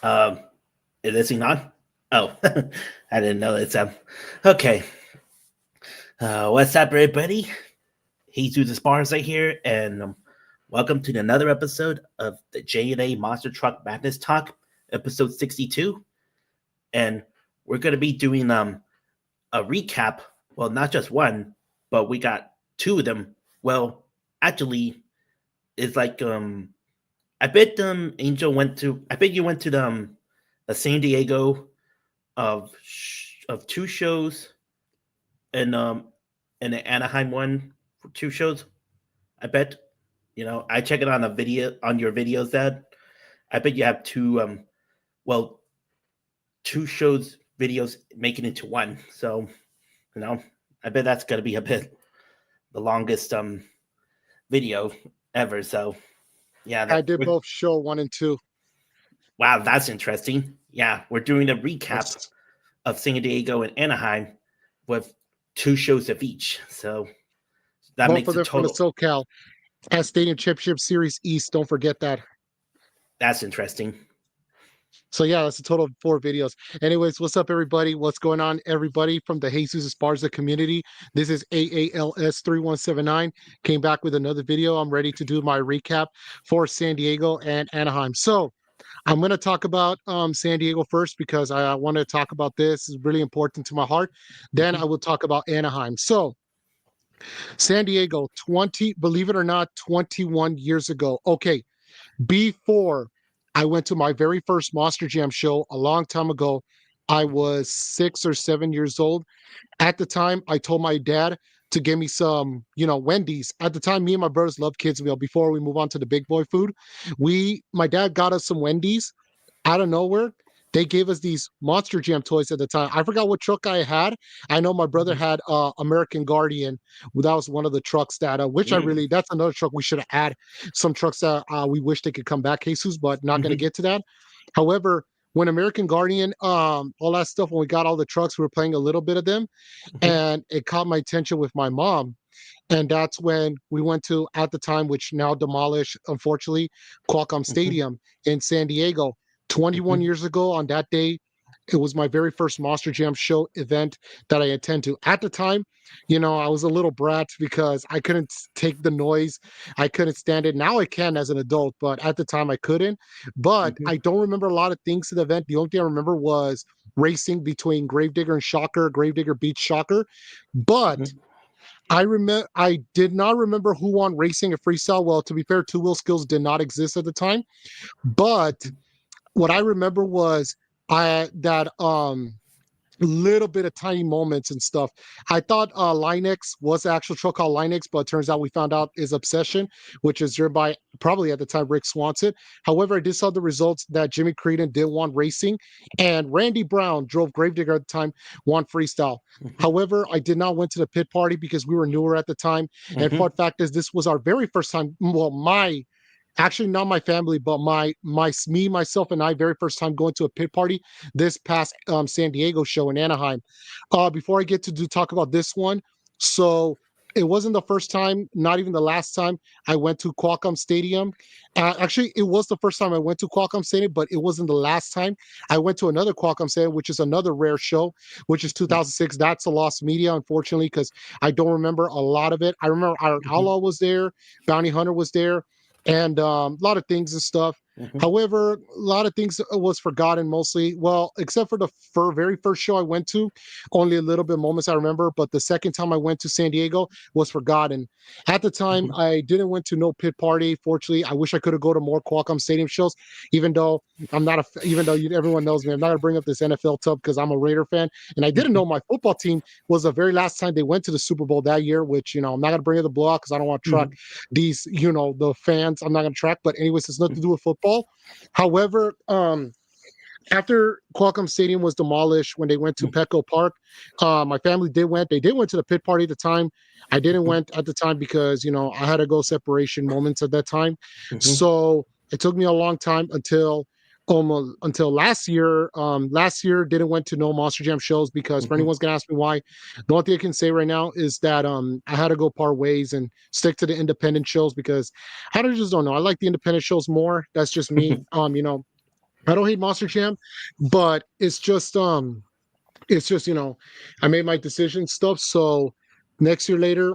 Um, is he not? Oh, I didn't know it's okay. What's up, everybody? Jesus Barza here, and welcome to another episode of the J&A Monster Truck Madness Talk, episode 62. And we're going to be doing a recap. Well, not just one, but we got two of them. Well, actually, it's like I bet Angel went to. I bet you went to the San Diego of two shows, and the Anaheim one for two shows. I bet. I check it on a video on your videos, Dad. I bet you have well, two shows videos making into one. So, you know, I bet that's gonna be a bit the longest video ever. So, yeah, I did both show 1 and 2. wow, that's interesting. Yeah, we're doing a recap Yes. of San Diego and Anaheim with two shows of each. So that Both makes of a them from the total. SoCal at Stadium Championship Series East. Don't forget that. That's interesting. So yeah, that's a total of 4 videos. Anyways, what's up, everybody? What's going on, everybody from the Jesus Esparza community? This is AALS 3179. Came back with another video. I'm ready to do my recap for San Diego and Anaheim. So I'm going to talk about San Diego first because I want to talk about this. It's really important to my heart. Then I will talk about Anaheim. So San Diego, 20, believe it or not, 21 years ago. Okay, before I went to my very first Monster Jam show a long time ago, I was 6 or 7 years old. At the time, I told my dad to give me some, Wendy's. At the time, me and my brothers love kids meal. Before we move on to the big boy food, my dad got us some Wendy's out of nowhere. They gave us these Monster Jam toys at the time. I forgot what truck I had. I know my brother Mhm. had American Guardian. Well, that was one of the trucks that, which Mm. that's another truck we should have had. Some trucks that we wish they could come back, Jesus, but not going to Mhm. get to that. However, when American Guardian, all that stuff, when we got all the trucks, we were playing a little bit of them, Mhm. and it caught my attention with my mom. And that's when we went to, at the time, which now demolished, unfortunately, Qualcomm Mhm. Stadium in San Diego. 21 Mhm. years ago on that day, it was my very first Monster Jam show event that I attend to. At the time, I was a little brat because I couldn't take the noise. I couldn't stand it. Now I can as an adult, but at the time I couldn't. But Mhm. I don't remember a lot of things to the event. The only thing I remember was racing between Gravedigger and Shocker. Gravedigger beats Shocker. But Mhm. I did not remember who won racing and freestyle. Well, to be fair, two wheel skills did not exist at the time. But what I remember was I that little bit of tiny moments and stuff. I thought Linux was the actual truck called Linux, but it turns out we found out is Obsession, which is driven by probably at the time Rick Swanson. However, I did saw the results that Jimmy Creedon did want racing, and Randy Brown drove Gravedigger at the time, won freestyle. Mhm. However, I did not went to the pit party because we were newer at the time. And Mhm. fun fact is, this was our very first time. Well, my actually not my family, but my me myself and I very first time going to a pit party this past San Diego show in Anaheim. Before I get to talk about this one, so it wasn't the first time, not even the last time I went to Qualcomm Stadium. Actually, it was the first time I went to Qualcomm Stadium, but it wasn't the last time. I went to another Qualcomm Stadium, which is another rare show, which is 2006. That's a lost media, unfortunately, because I don't remember a lot of it. I remember Iron Mhm. Outlaw was there, Bounty Hunter was there, and a lot of things and stuff. Mhm. However, a lot of things was forgotten mostly. Well, except for the very first show I went to, only a little bit moments I remember. But the second time I went to San Diego was forgotten. At the time, Mhm. I didn't went to no pit party. Fortunately, I wish I could have go to more Qualcomm Stadium shows. Even though I'm not a, even though everyone knows me, I'm not gonna bring up this NFL tub because I'm a Raider fan, and I didn't know Mhm. my football team was the very last time they went to the Super Bowl that year. Which I'm not gonna bring up the blowout because I don't want to track Mhm. these, the fans. I'm not gonna track. But anyways, it's nothing to Mhm. do with football. However, after Qualcomm Stadium was demolished, when they went to Petco Park, my family did went. They did went to the pit party at the time. I didn't Mhm. went at the time because I had to go separation moments at that time. Mhm. So it took me a long time until almost until last year. Last year didn't went to no Monster Jam shows because for Mhm. anyone's gonna ask me why, the only thing I can say right now is that I had to go part ways and stick to the independent shows because I just don't know. I like the independent shows more. That's just me. I don't hate Monster Jam, but it's just I made my decision stuff. So next year later,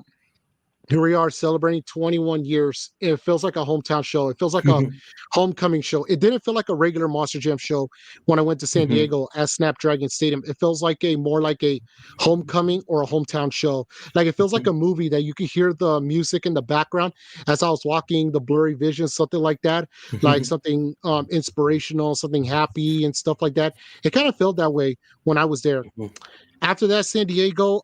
here we are celebrating 21 years. It feels like a hometown show. It feels like a Mhm, homecoming show. It didn't feel like a regular Monster Jam show when I went to San mhm, Diego at Snapdragon Stadium. It feels like a more like a homecoming or a hometown show. Like it feels like mhm, a movie that you could hear the music in the background as I was walking, the blurry vision, something like that, like mhm, something inspirational, something happy and stuff like that. It kind of felt that way when I was there. mhm, After that San Diego,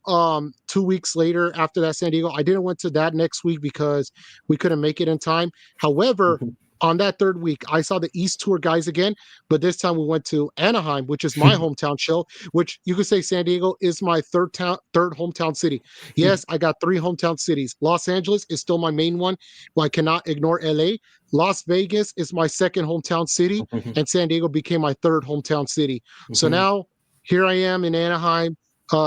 2 weeks later after that San Diego, I didn't went to that next week because we couldn't make it in time. However, mhm. on that third week, I saw the East Tour guys again, but this time we went to Anaheim, which is my hometown show, which you could say San Diego is my third hometown city. Yes, I got three hometown cities. Los Angeles is still my main one. Well, I cannot ignore LA. Las Vegas is my second hometown city, Mhm, and San Diego became my third hometown city. So mhm. now here I am in Anaheim.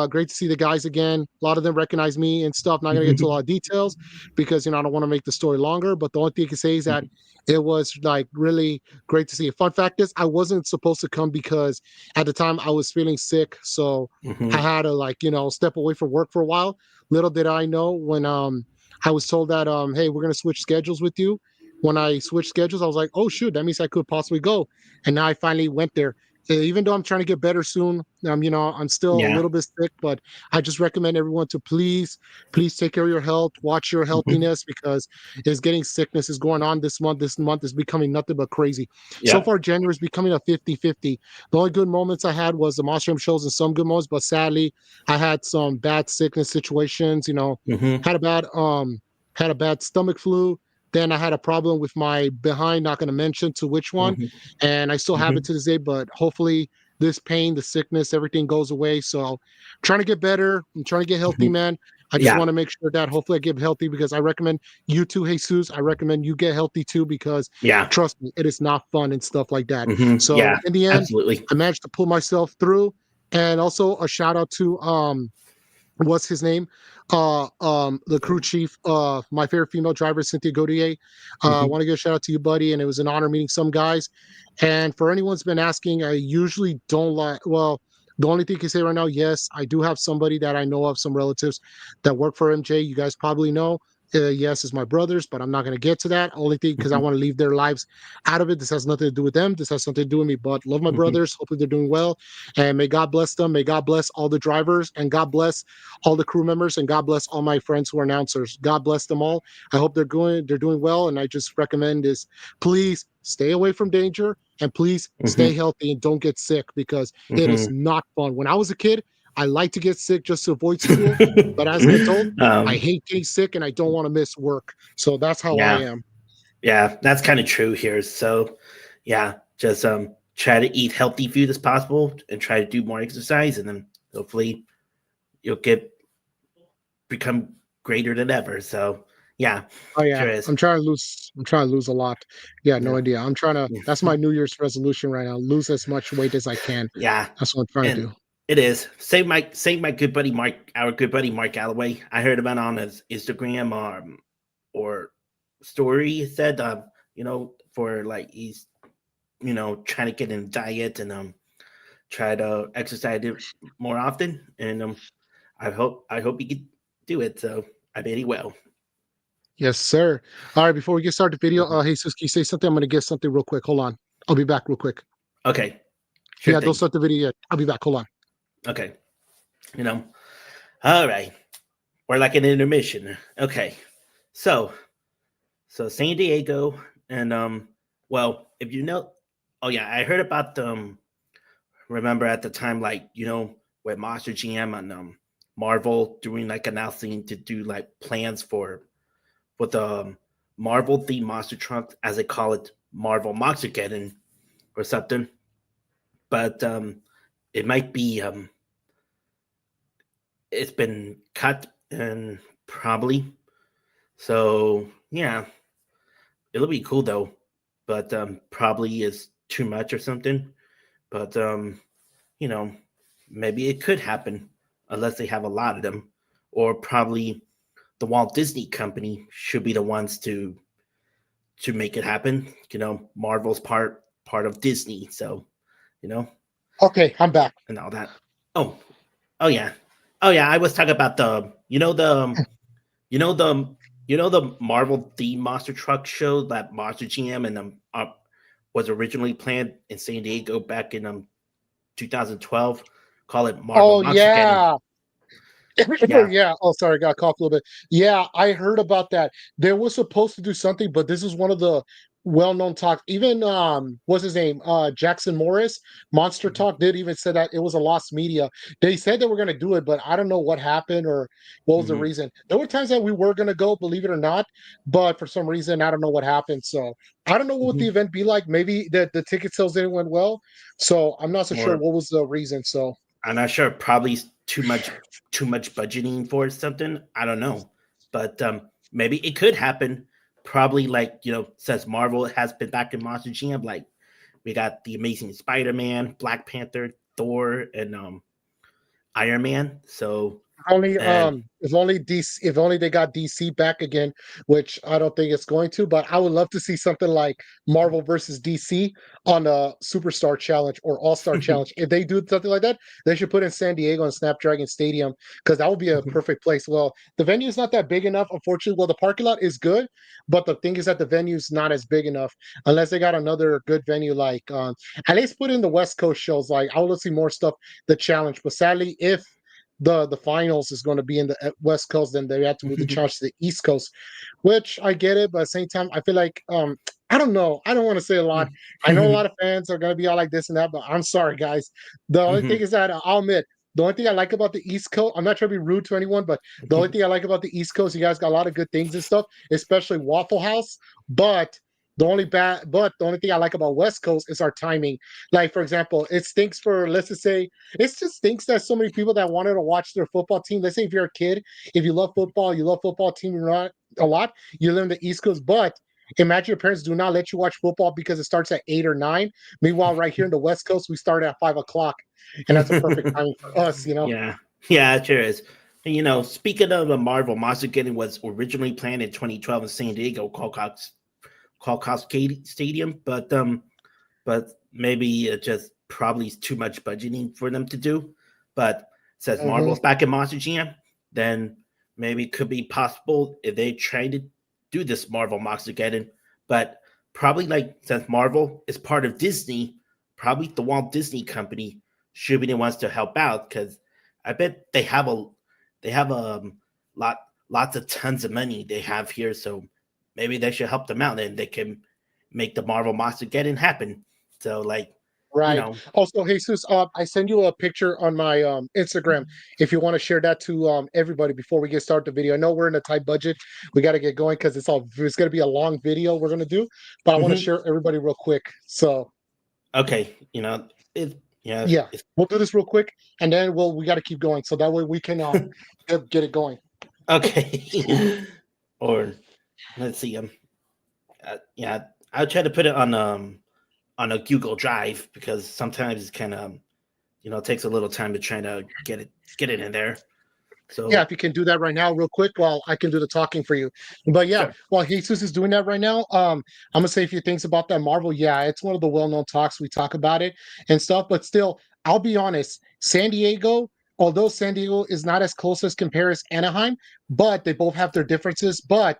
Great to see the guys again. A lot of them recognize me and stuff. Not gonna get to a lot of details because I don't want to make the story longer. But the only thing I can say is that it was like really great to see. Fun fact is, I wasn't supposed to come because at the time I was feeling sick, so I Mhm, had to step away from work for a while. Little did I know when I was told that hey, we're gonna switch schedules with you. When I switched schedules, I was like, oh shoot, that means I could possibly go. And now I finally went there. Even though I'm trying to get better soon, I'm still a Yeah. little bit sick, but I just recommend everyone to please take care of your health, watch your Mhm. healthiness because it's getting sickness is going on this month. This month is becoming nothing but crazy. So Yep. far, January is becoming a 50-50. The only good moments I had was the Monster shows and some good moments, but sadly, I had some bad sickness situations, Mhm, had a bad had a bad stomach flu. Then I had a problem with my behind, not going to mention to which one, mhm, and I still have it mhm. to this day, but hopefully this pain, the sickness, everything goes away. So I'm trying to get better. I'm trying to get healthy, Mhm. man. I just Yeah. want to make sure that hopefully I get healthy because I recommend you too, Jesus. I recommend you get healthy too because Yeah. trust me, it is not fun and stuff like that. Mhm. So Yeah. in the end, Absolutely. I managed to pull myself through. And also a shout out to what's his name? The crew chief, my favorite female driver, Cynthia Gaudier. I Mhm, want to give a shout out to you, buddy. And it was an honor meeting some guys. And for anyone's been asking, I usually don't like, well, the only thing I can say right now, yes, I do have somebody that I know of, some relatives that work for MJ. You guys probably know. Yes, it's my brothers, but I'm not going to get to that. Only thing because I mhm, want to leave their lives out of it. This has nothing to do with them. This has something to do with me. But love my mhm, brothers. Hopefully they're doing well. And may God bless them. May God bless all the drivers. And God bless all the crew members. And God bless all my friends who are announcers. God bless them all. I hope they're doing well. And I just recommend is please stay away from danger and please stay mhm, healthy and don't get sick because it is mhm. not fun. When I was a kid, I liked to get sick just to avoid school. But as an adult, I Um, hate getting sick and I don't want to miss work. So that's how I yeah. am. Yeah. That's kind of true here. So, yeah, just try to eat healthy food as possible and try to do more exercise, and then hopefully you'll get become greater than ever. So, yeah, Oh yeah, sure is. I'm trying to lose. I'm trying to lose a lot. Yeah, no Yeah. idea. I'm trying to. That's my New Year's resolution right now. Lose as much weight as I can. Yeah. That's what I'm trying to And do. it is. Same my good buddy Mark, our good buddy Mark Alloway. I heard about on his Instagram or story. He said for like he's trying to get in diet and try to exercise it more often. And I hope he can do it. So I bet he will. Yes, sir. All right. Before we get started the video, Mhm. Jesus, can you say something? I'm gonna get something real quick. Hold on. I'll be back real quick. Okay, sure Yeah, don't thing. start the video yet. I'll be back. Hold on. Okay, you know. All right, we're like an intermission. Okay, so San Diego and well, if you know, oh yeah, I heard about them. Remember at the time, like with Monster GM and Marvel doing like announcing to do like plans for the Marvel themed monster truck, as they call it, Marvel Monster Geddon or something. But it might be it's been cut and probably so yeah, it'll be cool though, but probably is too much or something. But you know, maybe it could happen unless they have a lot of them, or probably the Walt Disney Company should be the ones to make it happen. Marvel's part. part of Disney. So, you know, Okay, I'm back. and all that. Oh, oh yeah, oh yeah. I was talking about you know the the Marvel theme monster truck show that Monster Jam and was originally planned in San Diego back in 2012. Call it Marvel Oh Monster Getting. yeah. Yeah. Yeah. Oh, sorry, I got coughed a little bit. Yeah, I heard about that. They were supposed to do something, but this is one of the well-known talks. Even what's his name? Jackson Morris, Monster Talk did even say that it was a lost media. They said they were gonna do it, but I don't know what happened or what was the Hmm. reason. There were times that we were gonna go, believe it or not, but for some reason I don't know what happened. So I don't know what the Hmm. event be like. Maybe the ticket sales didn't went well. So I'm not so sure Or what was the reason. So I'm not sure. Probably too much budgeting for something. I don't know, but maybe it could happen. Probably like since Marvel has been back in Monster Jam, like we got the Amazing Spider-Man, Black Panther, Thor, and Iron Man. So only and if only DC, if only they got DC back again, which I don't think it's going to, but I would love to see something like Marvel versus DC on a Superstar Challenge or All-Star Challenge. If they do something like that, they should put in San Diego and Snapdragon Stadium because that would be a perfect place. Well, the venue is not that big enough, unfortunately. Well, the parking lot is good, but the thing is that the venue's not as big enough unless they got another good venue like at least put in the West Coast shows. Like I would love to see more stuff, the challenge. But sadly, if the finals is going to be in the West Coast, then they have to move the challenge to the East Coast, which I get it, but at the same time, I feel like I don't know. I don't want to say a lot. I know a lot of fans are going to be all like this and that, but I'm sorry, guys. The only thing is that I'll admit the only thing I like about the East Coast, I'm not trying to be rude to anyone, but the only thing I like about the East Coast, you guys got a lot of good things and stuff, especially Waffle House. But the only thing I like about West Coast is our timing. Like for example, it stinks for let's just say it just stinks that so many people that wanted to watch their football team. Let's say if you're a kid, if you love football team a lot, you live in the East Coast. But imagine your parents do not let you watch football because it starts at 8 or 9. Meanwhile, right here in the West Coast, we start at 5 o'clock, and that's a perfect timing for us. Yeah, yeah, it sure is. And, speaking of the Marvel, Monster Getting was originally planned in 2012 in San Diego, Cascade Stadium, but maybe it just probably is too much budgeting for them to do. But since Mhm. Marvel's back in Monster Jam, then maybe it could be possible if they try to do this Marvel Monster Getting. But probably like since Marvel is part of Disney, probably the Walt Disney Company should be the ones to help out because I bet they have a lot lots of tons of money they have here, so maybe they should help them out and they can make the Marvel Monster Getting happen. So like you Right. know, Also, Jesus, I send you a picture on my Instagram if you want to share that to everybody before we get started the video. I know we're in a tight budget. We got to get going because it's going to be a long video we're going to do, but I want to mhm. share everybody real quick. So, Okay, yeah, it's we'll do this real quick and then we got to keep going so that way we can get it going. okay. Or let's see, yeah, I'll try to put it on a Google Drive because sometimes it's kind of it takes a little time to try to get it in there. Yeah, So if you can do that right now, real quick, while I can do the talking for you. But yeah, sure. while Jesus is doing that right now, I'm gonna say a few things about that Marvel. Yeah, it's one of the well-known talks. We talk about it and stuff, but still, I'll be honest. San Diego, although San Diego is not as close as compares Anaheim, but they both have their differences. But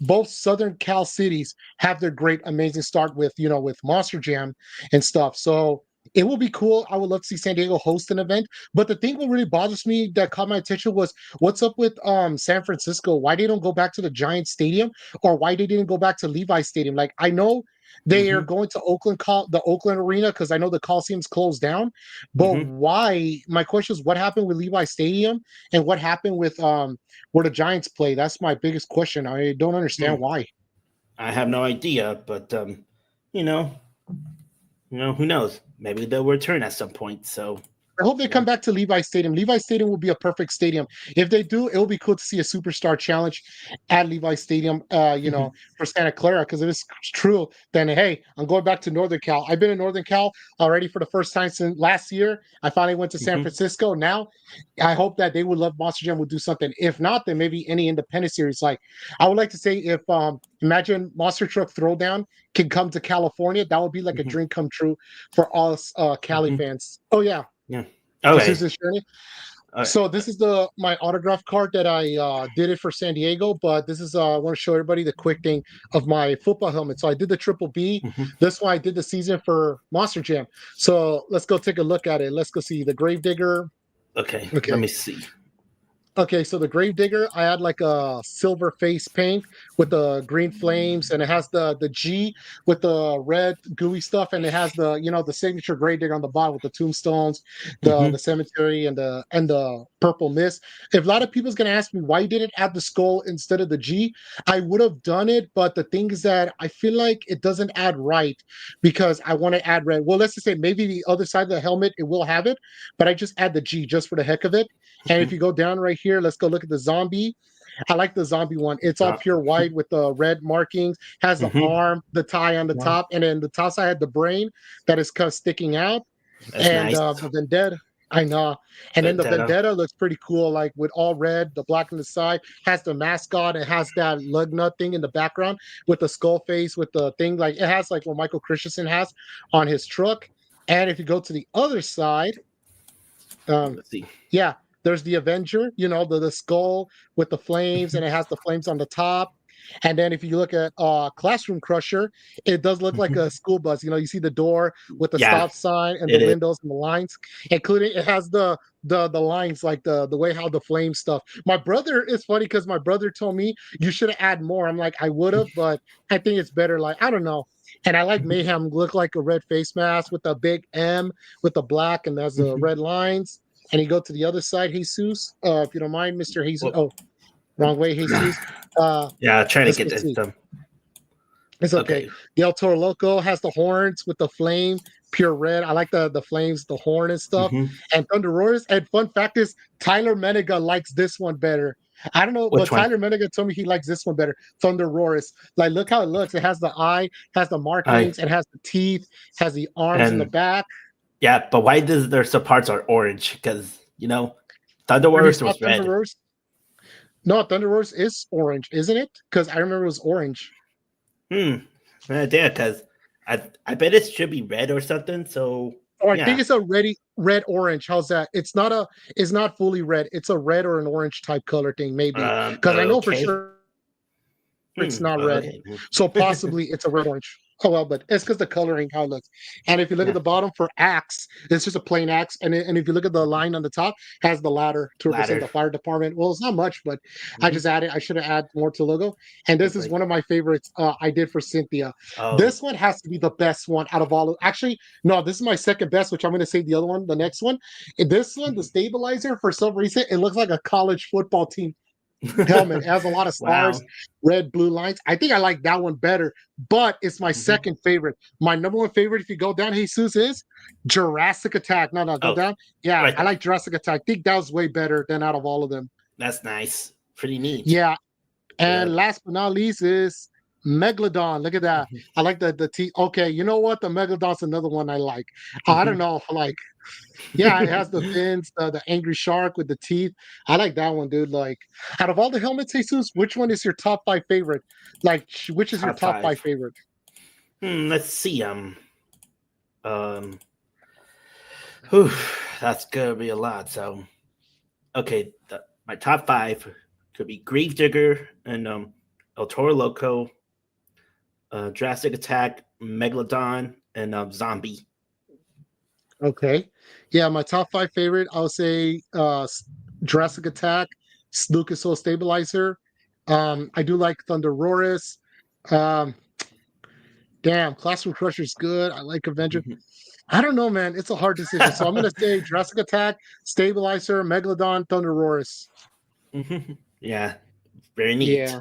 both Southern Cal cities have their great, amazing start with with Monster Jam and stuff. So it will be cool. I would love to see San Diego host an event. But the thing that really bothers me that caught my attention was what's up with San Francisco? Why they don't go back to the Giant Stadium or why they didn't go back to Levi Stadium? Like I know they are Hmm. going to the Oakland Arena because I know the Coliseum's closed down. But Hmm. why? My question is what happened with Levi Stadium and what happened with where the Giants play? That's my biggest question. I don't understand Hmm. why. I have no idea, but you know, who knows? Maybe they'll return at some point. So I hope they Yeah. come back to Levi Stadium. Levi Stadium will be a perfect stadium. If they do, it will be cool to see a superstar challenge at Levi Stadium, Mhm. for Santa Clara. Because if it's true, then hey, I'm going back to Northern Cal. I've been in Northern Cal already for the first time since last year. I finally went to San Mhm. Francisco. Now, I hope that they would love Monster Jam will do something. If not, then maybe any independent series. Like I would like to say, if imagine Monster Truck Throwdown can come to California, that would be like a Mhm. dream come true for all us Cali Mhm. fans. Oh yeah. Yeah. Okay. Jesus journey. All right. So this is the my autograph card that I did it for San Diego, but this is I want to show everybody the quick thing of my football helmet. So I did the triple B. Mhm. This one I did the season for Monster Jam. So let's go take a look at it. Let's go see the Gravedigger. Okay. Let Okay. me see. Okay, so the Gravedigger, I had like a silver face paint with the green flames, and it has the G with the red gooey stuff, and it has the the signature Gravedigger on the bottom with the tombstones, the Mhm. cemetery, and the purple mist. If a lot of people's gonna ask me why you didn't add the skull instead of the G, I would have done it, but the thing is that I feel like it doesn't add right because I want to add red. Well, let's just say maybe the other side of the helmet it will have it, but I just add the G just for the heck of it. And if Mhm. you go down right here, let's go look at the zombie. I like the zombie one. It's all pure white with the red markings, has the Mhm. arm, the tie on the Wow. top, and then the top side had the brain that is kind of sticking out. That's And nice. the vendetta, I know. And then the Vendetta. vendetta looks pretty cool, like with all red, the black on the side, has the mascot, it has that lug nut thing in the background with the skull face, with the thing like it has like what Michael Christensen has on his truck. And if you go to the other side, um, Let's see. yeah, there's the Avenger, the skull with the flames, and it has the flames on the top. And then if you look at Classroom Crusher, it does look like Mhm. a school bus. You see the door with the Yeah, stop sign and the it is. windows and the lines, including it has the lines like the way how the flame stuff. My brother is funny because my brother told me you should add more. I'm like, I would have, but I think it's better. Like, I don't know. And I like Mhm. Mayhem look like a red face mask with a big M with the black and there's the Mhm. red lines. And you go to the other side, Jesus, if you don't mind, Mr. Jesus. Well, Oh, wrong way, Jesus. Uh, yeah, trying to let's get go this see. done. It's okay. Okay. The El Toro Loco has the horns with the flame, pure red. I like the flames, the horn and stuff. Mhm. And Thunder Roars. And fun fact is, Tyler Menega likes this one better. I don't know, but Which one? Tyler Menega told me he likes this one better. Thunder Roars. Like, look how it looks. It has the eye, has the I markings, it has the teeth, has the arms in the and back. yeah, but why does their some parts are orange? Because Thunder Have you Wars saw was Thunder red. Roars? No, Thunder Roars is orange, isn't it? Because I remember it was orange. Hmm. Yeah, because I bet it should be red or something. So Or I think yeah. it's a red orange. How's that? It's not fully red. It's a red or an orange type color thing, maybe. Because I know for Okay. sure it's not red. Okay. So possibly it's a red orange. Oh well, but it's because the coloring how it looks. And if you look at Yeah. the bottom for axe, it's just a plain axe. And if you look at the line on the top, has the ladder to represent Ladder. the fire department. Well, it's not much, but I Hmm. just added. I should have added more to the logo. And this It's is like, one of my favorites. I did for Cynthia. oh. This one has to be the best one out of all. Actually, no, this is my second best, which I'm going to say the other one, the next one. This one, the stabilizer, for some reason, it looks like a college football team helmet. It has a lot of stars, Wow. red, blue lines. I think I like that one better, but it's my Hmm. second favorite. My number one favorite, if you go down, Jesus, is Jurassic Attack. No, no, go Oh, down. Yeah, right I there. like Jurassic Attack. I think that was way better than out of all of them. That's nice. Pretty neat. Yeah, Yeah. and last but not least is Megalodon. Look at that. Mhm. I like the T. Okay, you know what? The Megalodon's another one I like. I don't Mhm. know, like yeah, it has the fins, the angry shark with the teeth. I like that one, dude. Like, out of all the helmets, Jesus, which one is your top five favorite? Like, which is your Top top five five. favorite? Let's see. Um. Whew, that's gonna be a lot. So, okay, my top five could be Gravedigger and El Toro Loco, Jurassic Attack, Megalodon, and Zombie. Okay, yeah, my top five favorite. I'll say Jurassic Attack, Lucas Oil Stabilizer. I do like Thunder Roarus. Um, damn, Classroom Crusher's good. I like Avenger. Mhm. I don't know, man. It's a hard decision. So I'm gonna say Jurassic Attack, Stabilizer, Megalodon, Thunder Roarus. Mhm. Yeah, very neat Yeah.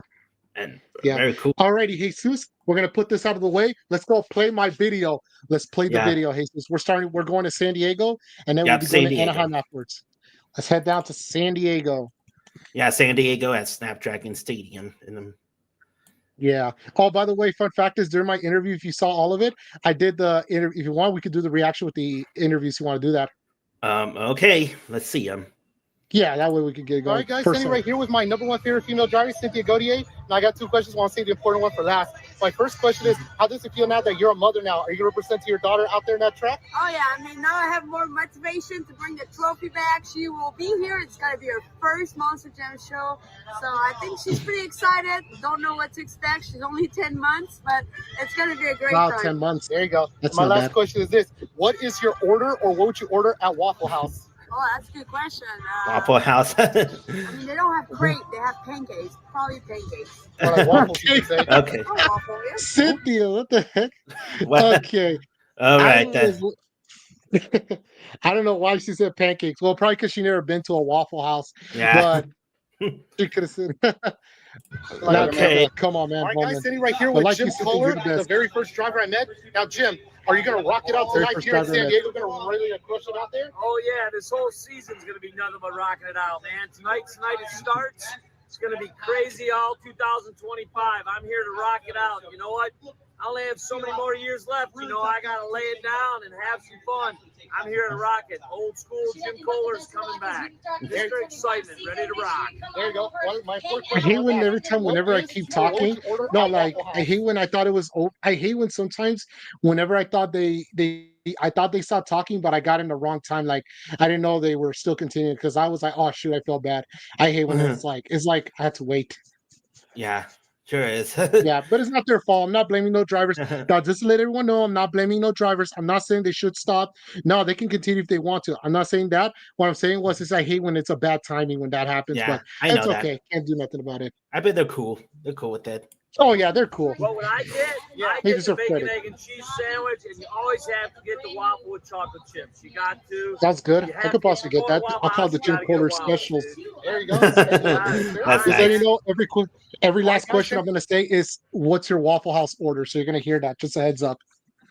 and Yeah. very cool. Alrighty, Jesus. We're gonna put this out of the way. Let's go play my video. Let's play the Yeah. video, Jesus. We're going to San Diego, and then we'll Yep, be going San to Diego. Anaheim afterwards. Let's head down to San Diego. Yeah, San Diego at Snapdragon Stadium. Yeah. Oh, by the way, fun fact is during my interview, if you saw all of it, I did the interview. If you want, we could do the reaction with the interviews. You want to do that? Okay, let's see them. Yeah, that way we could get going. All right, guys, standing right here with my number one favorite female driver, Cynthia Gaudier. And I got two questions. I want to save the important one for last. My first question is, how does it feel now that you're a mother now? Are you going to represent your daughter out there in that track? Oh, yeah. I mean, now I have more motivation to bring the trophy back. She will be here. It's going to be her first Monster Jam show. So I think she's pretty excited. Don't know what to expect. She's only 10 months, but it's going to be a great time. 10 months. There you go. That's my not last bad. question is this. What is your order, or what would you order at Waffle House? Oh, that's a good question. Waffle House. I mean, they don't have crate. They have pancakes. Probably pancakes. Or like waffles, you could say. Okay. Oh, waffle, yeah. Cynthia, what the heck? Well, Okay. all right I then. don't- I don't know why she said pancakes. Well, probably because she never been to a Waffle House. Yeah. But she could have said. Okay. Come on, man. All right, Come guys, on. sitting right here But with like Jim you said, Kohler, you're the the best. very first driver I met. Now, Jim, are you going to rock it out Very tonight first here in driver I San met. Diego? Going to really crush it out there? Oh yeah, this whole season's gonna be nothing but rocking it out, man. Tonight it starts. It's gonna be crazy all 2025. I'm here to rock it out. You know what? I only have so many more years left. You know, I gotta lay it down and have some fun. I'm here to rock it. Old school Jim Kohler's coming back. Mr. Excitement, ready to rock. There you go. My fourth I hate question when was, every time, what whenever I is keep or what would talking, you order no, at like Waffle I House? hate when I thought it was. I hate when sometimes, whenever I thought I thought they stopped talking, but I got in the wrong time. Like I didn't know they were still continuing because I was like, oh shoot, I feel bad. I hate when it's like I had to wait. Yeah, sure is. Yeah, but it's not their fault. I'm not blaming no drivers. Now, just to let everyone know, I'm not blaming no drivers. I'm not saying they should stop. No, they can continue if they want to. I'm not saying that. What I'm saying is I hate when it's a bad timing when that happens, Yeah, but I know it's that. okay. Can't do nothing about it. I bet they're cool. They're cool with that. Oh yeah, they're cool. What would I get? Yeah, I they get the deserve bacon, credit. egg, and cheese sandwich, and you always have to get the waffle with chocolate chips. You got to. That's good. You I have could to- possibly get that. Waffle I'll call House, the you Jim gotta get Kohler waffles, specials. dude. There you go. That's Just nice. letting you know, every last guys, question I'm going to say is, "What's your Waffle House order?" So you're going to hear that. Just a heads up.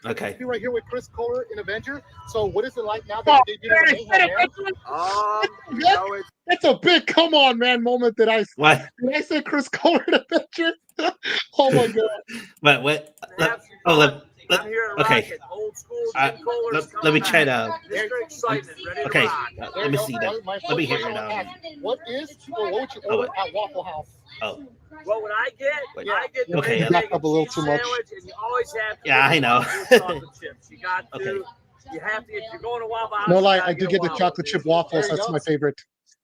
Okay. Be right here with Chris Kohler in Avenger. So, what is it like now that you debuted in Mayhem, man? You know, it's That's a big come on, man moment that I What? did. I say Chris Kohler in Adventure. Oh my god. What? have some Oh, fun. let- I'm here to okay. rock it. Old school Uh, Jim Kohler's let coming me try back. to. Mr. Excitement, ready Okay. to rock. There Let you me go. see that. My Let me first hear it. question I want to ask, what is or what would you order at Waffle House? Oh, What would I get? Wait. I get the Okay, bacon, back egg, up a and little cheese too much. sandwich, and you always have to Yeah, get I the know. waffle with chocolate chips. You got to. Okay. You have to. If you're going to Waffle House, No you lie, gotta I do a get the waffle, chocolate dude. chip waffles. There you That's go. my favorite.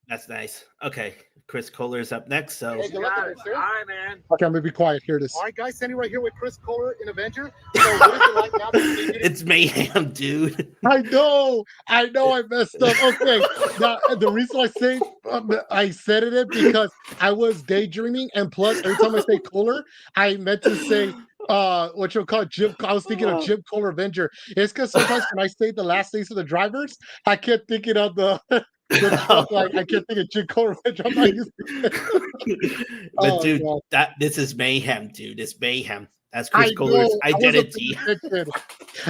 that's nice. Okay. Chris Kohler's up next. So Hey, You got it. sir. All right, man. Okay, I'm gonna be quiet. Hear this. All right, guys, standing right here with Chris Kohler in Avenger. So, what is it like now that you debuted? it's mayhem, dude. I know, I messed up. Okay, now the reason I said it because I was daydreaming, and plus every time I say Kohler, I meant to say what you'll call Jim. I was thinking of Jim Kohler Avenger. It's because sometimes when I say the last names of the drivers, I kept thinking of the truck. Like I kept thinking Jim Kohler Avenger. I'm not used to But Oh, dude, God. this is mayhem, dude. It's mayhem. That's I Chris Kohler's know, I wasn't identity. paying attention.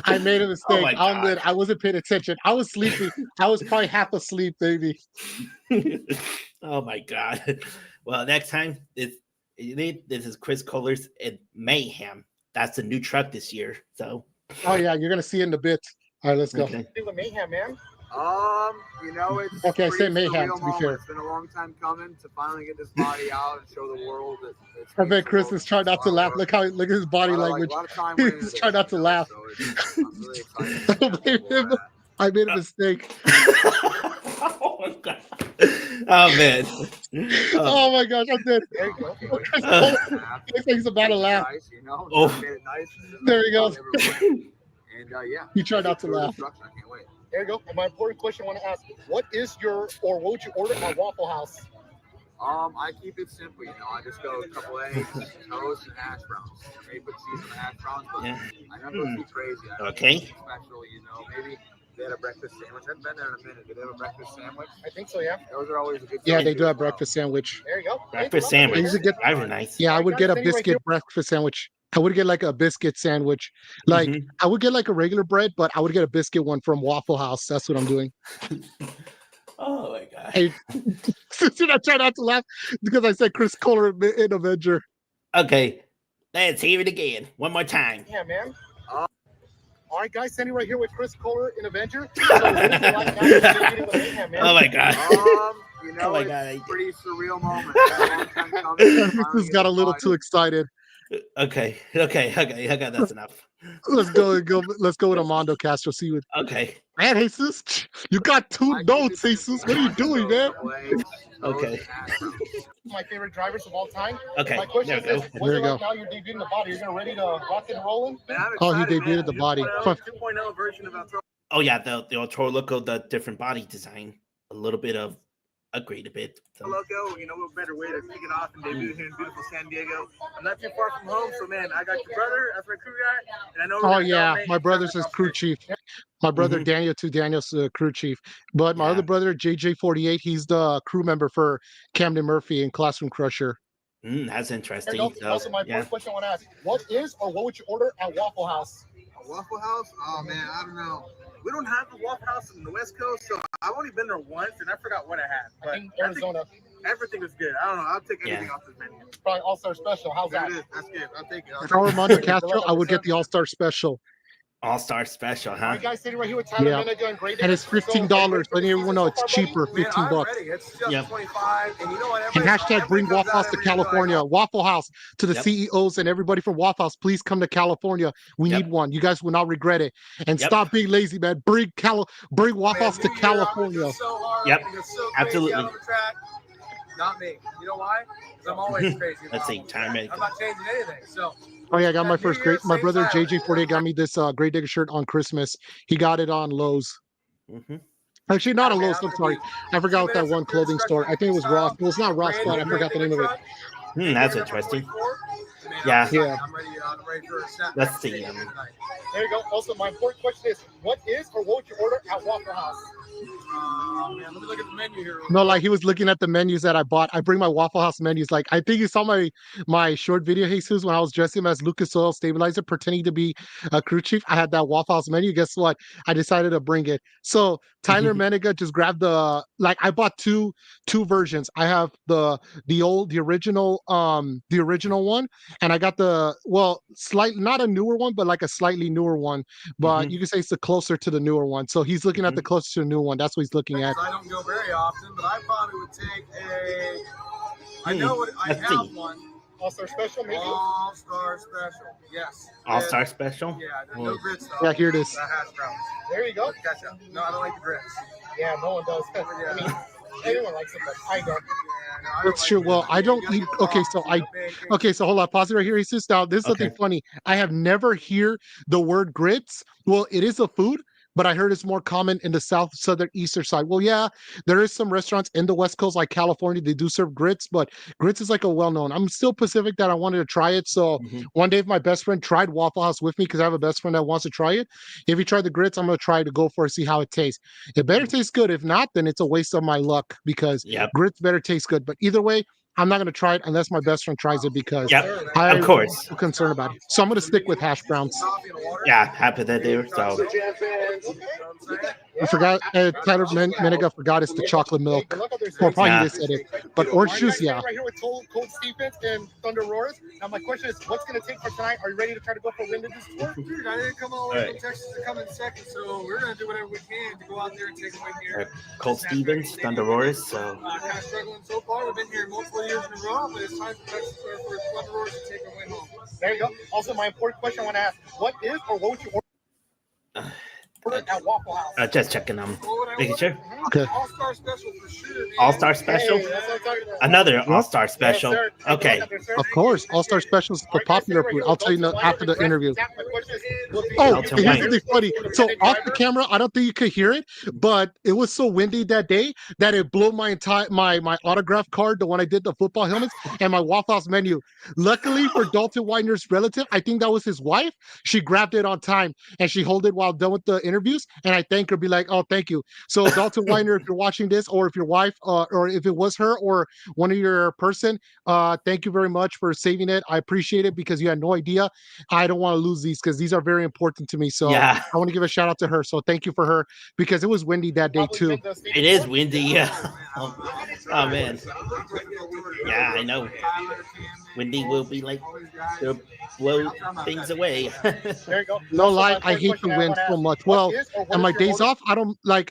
I made a mistake. my I'll admit, God. I wasn't paying attention. I was sleeping. I was probably half asleep, baby. Oh my god. Well, next time this is Chris Kohler's mayhem. That's a new truck this year. So Oh yeah, you're gonna see it in a bit. All right, let's go. okay. Do the Mayhem, man. You know, it's Okay, I pretty said mayhem, surreal to be moment. fair. It's been a long time coming to finally get this body out and show the world that it's I bet Chris is trying not to laugh. Look at his body language. He's trying not to laugh. I'm really excited. I don't blame him. I made a mistake. Oh my god. Oh man. Oh my gosh, I'm dead. There you go. Chris Kohler looks like he's about to laugh. Nice, you know, Oh. made it nice. There he goes. And yeah, He tried not to laugh. I can't wait. There you go. And my important question I want to ask: what is your or what would you order at Waffle House? I keep it simple, you know. I just go a couple eggs, toast, and hash browns. Maybe put cheese on the hash browns, but Yeah. I never go too crazy. I don't Okay. do anything special, you know. Maybe they had a breakfast sandwich. I haven't been there in a minute. Did they have a breakfast sandwich? I think so. Yeah. Those are always a good. Yeah, thing they to do have as well. breakfast sandwich. There you go. Breakfast Thank you. sandwich. usually get- Very nice. Yeah, I would get a Anyway, biscuit breakfast sandwich. I would get like a biscuit sandwich. Like Mhm. I would get like a regular bread, but I would get a biscuit one from Waffle House. That's what I'm doing. Oh my god. Hey, did I try not to laugh because I said Chris Kohler in Avenger? Okay, let's hear it again. One more time. Yeah, man. All right, guys, standing right here with Chris Kohler in Avenger. So, what is it like now that you're meeting with Mayhem, man? Oh my god. You Oh know, my it's God. a pretty surreal moment. That long time coming. Chris got a little too excited. Okay. That's enough. Let's go. Let's go with Armando Castro. See what. Okay. Man, Jesus, you got two notes, Jesus. What are you doing, man? Okay. My favorite drivers of all time. Okay. My question There we is, go. what's There it you like go. now you're debuting the body? You're gonna ready to rock and rolling? Oh, he debuted the body. 2.0 version of Outro. Oh yeah, the Toro Loco, the different body design, a little bit of upgrade a bit. So. Loco, you know, what better way to kick it off and debut here in beautiful San Diego. I'm not too far from home, so man, I got your brother as my crew guy, and I know. Oh yeah, my brother's his crew chief. My brother Daniel's crew chief. But my other brother JJ48, he's the crew member for Camden Murphy and Classroom Crusher. That's interesting. Also, my first question I want to ask: what is or what would you order at Waffle House? A Waffle House? Oh man, I don't know. We don't have a Waffle House in the West Coast, so I've only been there once, and I forgot what I had. But I think Arizona. Everything was good. I don't know. I'll take anything off this menu. Probably All-Star Special. How's There that? it is. That's good. I'll take it. If I were Armando Castro, I would get the All-Star Special. All-Star Special, All huh? right, guys, sitting right here with Tyler Menega and Great. And it's $15. Letting everyone know it's cheaper, Man, I'm $15. ready. It's just Yep. 25, and you know what? And hashtag bring Waffle House to California. Waffle House to the CEOs and everybody from Waffle House. Please come to California. We need one. You guys will not regret it. And stop being lazy, man. Bring Waffle House to California. Yep. Absolutely. Not me. You know why? Because I'm always crazy. Let's see. Time ready. I'm not changing anything. So. Oh yeah, I got my first great. My brother JJ48 got me this Great Digger shirt on Christmas. He got it on Lowe's. Actually, not on Lowe's. I'm sorry. I forgot what that one clothing store. I think it was Ross. Well, it's not Ross, but I forgot the name of it. That's interesting. Yeah. I'm ready for a snap. Let's see. There you go. Also, my important question is, what is or what would you order at Waffle House? Man, let me look at the menu here. No, like he was looking at the menus that I bought. I bring my Waffle House menus. Like I think you saw my short video, Jesus, when I was dressing him as Lucas Oil Stabilizer, pretending to be a crew chief. I had that Waffle House menu. Guess what? I decided to bring it. So Tyler Menega just grabbed I bought two versions. I have the original one, and I got not a newer one, but like a slightly newer one. But you can say it's the closer to the newer one. So he's looking at the closer to the new one. That's what he's looking at. I don't go very often, but I probably would take a. I know what I have one. All-Star Special, maybe? All-Star Special, yes. All-Star Special? Yeah, no grits though. Yeah, here it is. That hash browns. There you go. Ketchup. No, I don't like the grits. Yeah, no one does. I mean, everyone likes it, but I don't. That's true. Well, I don't eat. Okay, so hold on. Pause it right here. He says, now this is something funny. I have never heard the word grits. Well, it is a food, but I heard it's more common in the south, southern, eastern side. Well, yeah, there is some restaurants in the West Coast, like California, they do serve grits, but grits is like a well-known. I'm still Pacific that I wanted to try it. So one day if my best friend tried Waffle House with me, because I have a best friend that wants to try it, if he tried the grits, I'm going to try to go for it, see how it tastes. It better taste good. If not, then it's a waste of my luck because grits better taste good. But either way, I'm not going to try it unless my best friend tries it because of course. I'm concerned about it. So I'm going to stick with hash browns. Yeah, happy that they were so. I forgot, Tyler Menega forgot it's the chocolate milk. Or probably he just said it. But orange juice, yeah. Right here with Cold Stephens and Thunder Roars. Now my question is, what's going to take for tonight? Are you ready to try to go for a win in this tour? Dude, I didn't come all the way from Texas to come in second, so we're going to do whatever we can to go out there and take a win here. Cold Stevens, Thunder Roars, so. Kind of struggling so far. We've been here multiple years in a row, but it's time for Thunder Roars to take a win home. There you go. Also, my important question I want to ask, what is or what would you order at Waffle House? Just checking making sure. Okay. All-Star Special for sure, man. All-Star Special? Hey, that's what I'm talking about. Another All-Star Special. Yes, sir. Okay. Of course, All-Star Special is the popular food. I'll tell you after the interview. Oh, I'll tell here's you. something funny. So off the camera, I don't think you could hear it, but it was so windy that day that it blew my entire my autograph card, the one I did the football helmets, and my Waffle House menu. Luckily for Dalton Widener's relative, I think that was his wife. She grabbed it on time and she held it while done with the interview. interviews, and I thank her, be like, oh, thank you. So Dalton Weiner, if you're watching this, or if your wife, or if it was her or one of your person, thank you very much for saving it. I appreciate it because you had no idea. I don't want to lose these because these are very important to me. So Yeah, I want to give a shout out to her. So thank you for her because it was windy that day Probably too. been the state it is before. windy. Yeah. Oh man. Yeah, I know. Windy will be like they'll blow things away. There you go. No Also, lie, my I third hate question the I wind wanna so ask, much. what Well, is or what and is my your days order- off,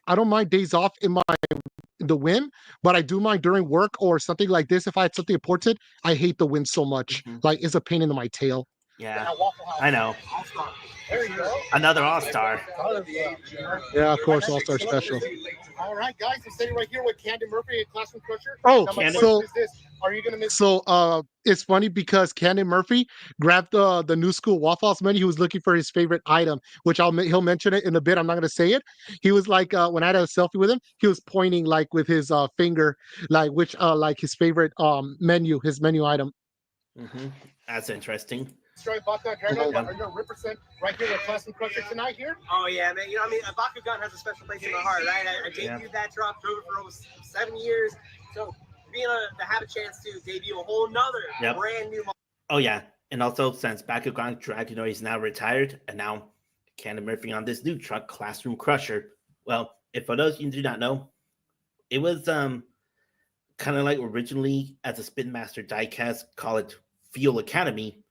I don't mind days off in the wind, but I do mind during work or something like this. If I had something important, I hate the wind so much. Mhm. Like it's a pain in my tail. Yeah, at Waffle House? I know. There you go. Another all-star. Yeah, of course, All-Star Special. All right, guys, I'm sitting right here with Candy Murphy at Classroom Crusher. Oh, Now, my Candy. question so is this: are you gonna miss? so it's funny because Camden Murphy grabbed the new school Waffle House menu. He was looking for his favorite item, which he'll mention it in a bit. I'm not gonna say it. He was like when I had a selfie with him, he was pointing like with his finger, like which like his favorite his menu item. Hmm. That's interesting. Destroy Vodka Adrenaline, Yeah. but are you gonna represent right here with Classroom Crusher tonight here? Oh yeah, man. You know, I mean, a Bakugan has a special place in my heart, right? I Yeah. debuted that truck, drove it for almost 7 years. So being to have a chance to debut a whole nother Yep. brand new Oh yeah, and also since Bakugan Dragonoid is now retired, and now Candy Murphy on this new truck, Classroom Crusher. Well, if for those you do not know, it was kind of like originally as a Spin Master diecast, call it Fuel Academy.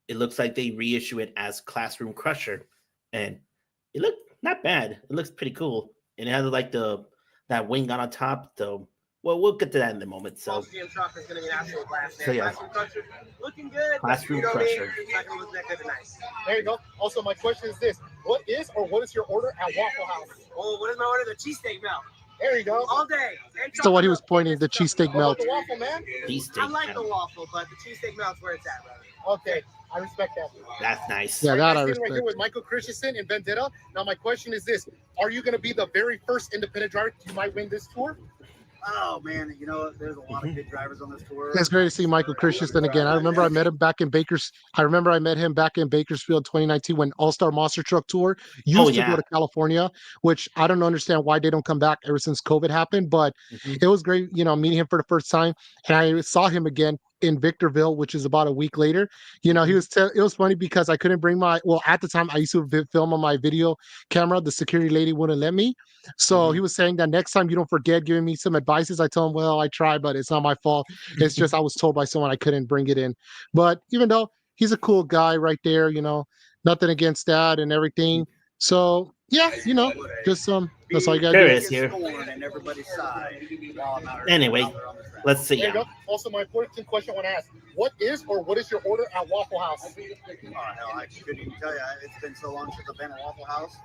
It looks like they reissue it as Classroom Crusher, and it looked not bad. It looks pretty cool, and it has like that wing on top. So, well, we'll get to that in a moment. So, GM truck is going to be an absolute blast, man. So, yeah. Classroom Crusher, looking good. Classroom you know Crusher. Me, it's not going to look that good tonight. There you go. Also, my question is this: what is or what is your order at Waffle House? Oh, what is my order? The cheesesteak melt. There you go. All day. And So what he was chocolate milk. pointing, the cheesesteak How about melt. the waffle, man? these I things, like the waffle, but the cheesesteak melt's where it's at, brother. Okay, I respect that. that's nice. Yeah, All that guys, I sitting right here respect. with Michael Christensen and Vendetta. Now, my question is this: are you going to be the very first independent driver you might win this tour? Oh man, you know there's a lot of good drivers on this tour. It's great to see Michael Christensen again. I remember I met him back in Bakersfield 2019 when All Star Monster Truck Tour used to yeah. go to California, which I don't understand why they don't come back ever since COVID happened. But Mhm. it was great, meeting him for the first time, and I saw him again in Victorville, which is about a week later. He was. It was funny because I couldn't bring at the time I used to film on my video camera. The security lady wouldn't let me, so he was saying that next time you don't forget giving me some advices. I told him, well, I tried, but it's not my fault. It's just I was told by someone I couldn't bring it in. But even though he's a cool guy right there, nothing against that and everything. So yeah, just that's all you gotta There do. is here. And everybody's side while I'm out here Anyway, out there on the track. let's see. There you go. Also, my important question I want to ask: what is or what is your order at Waffle House? Oh hell, I couldn't even tell you. It's been so long since I've been at Waffle House.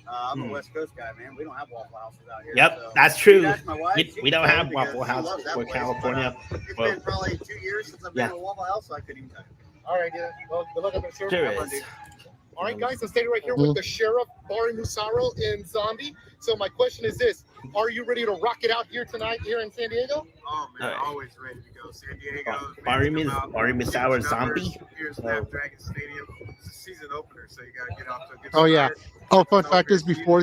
I'm a West Coast guy, man. We don't have Waffle Houses out here. Yep, so. that's true. You ask my wife, she We can don't tell have you because Waffle she House loves that for place, California. But, it's Well, been probably 2 years since I've been to Waffle House, so I couldn't even tell you. All right, yeah. Well, good luck, I'm sure. There Have fun, is. dude. All right, guys, I'm standing right here with the Sheriff Barry Musaro in Zombie. So my question is this: are you ready to rock it out here tonight here in San Diego? Oh man, All right. always ready to go. San Diego. Barry Misawa Zombie. Here's Snapdragon Stadium. It's a season opener, so you gotta get off to a good Oh yeah. start. Oh, fun fact is before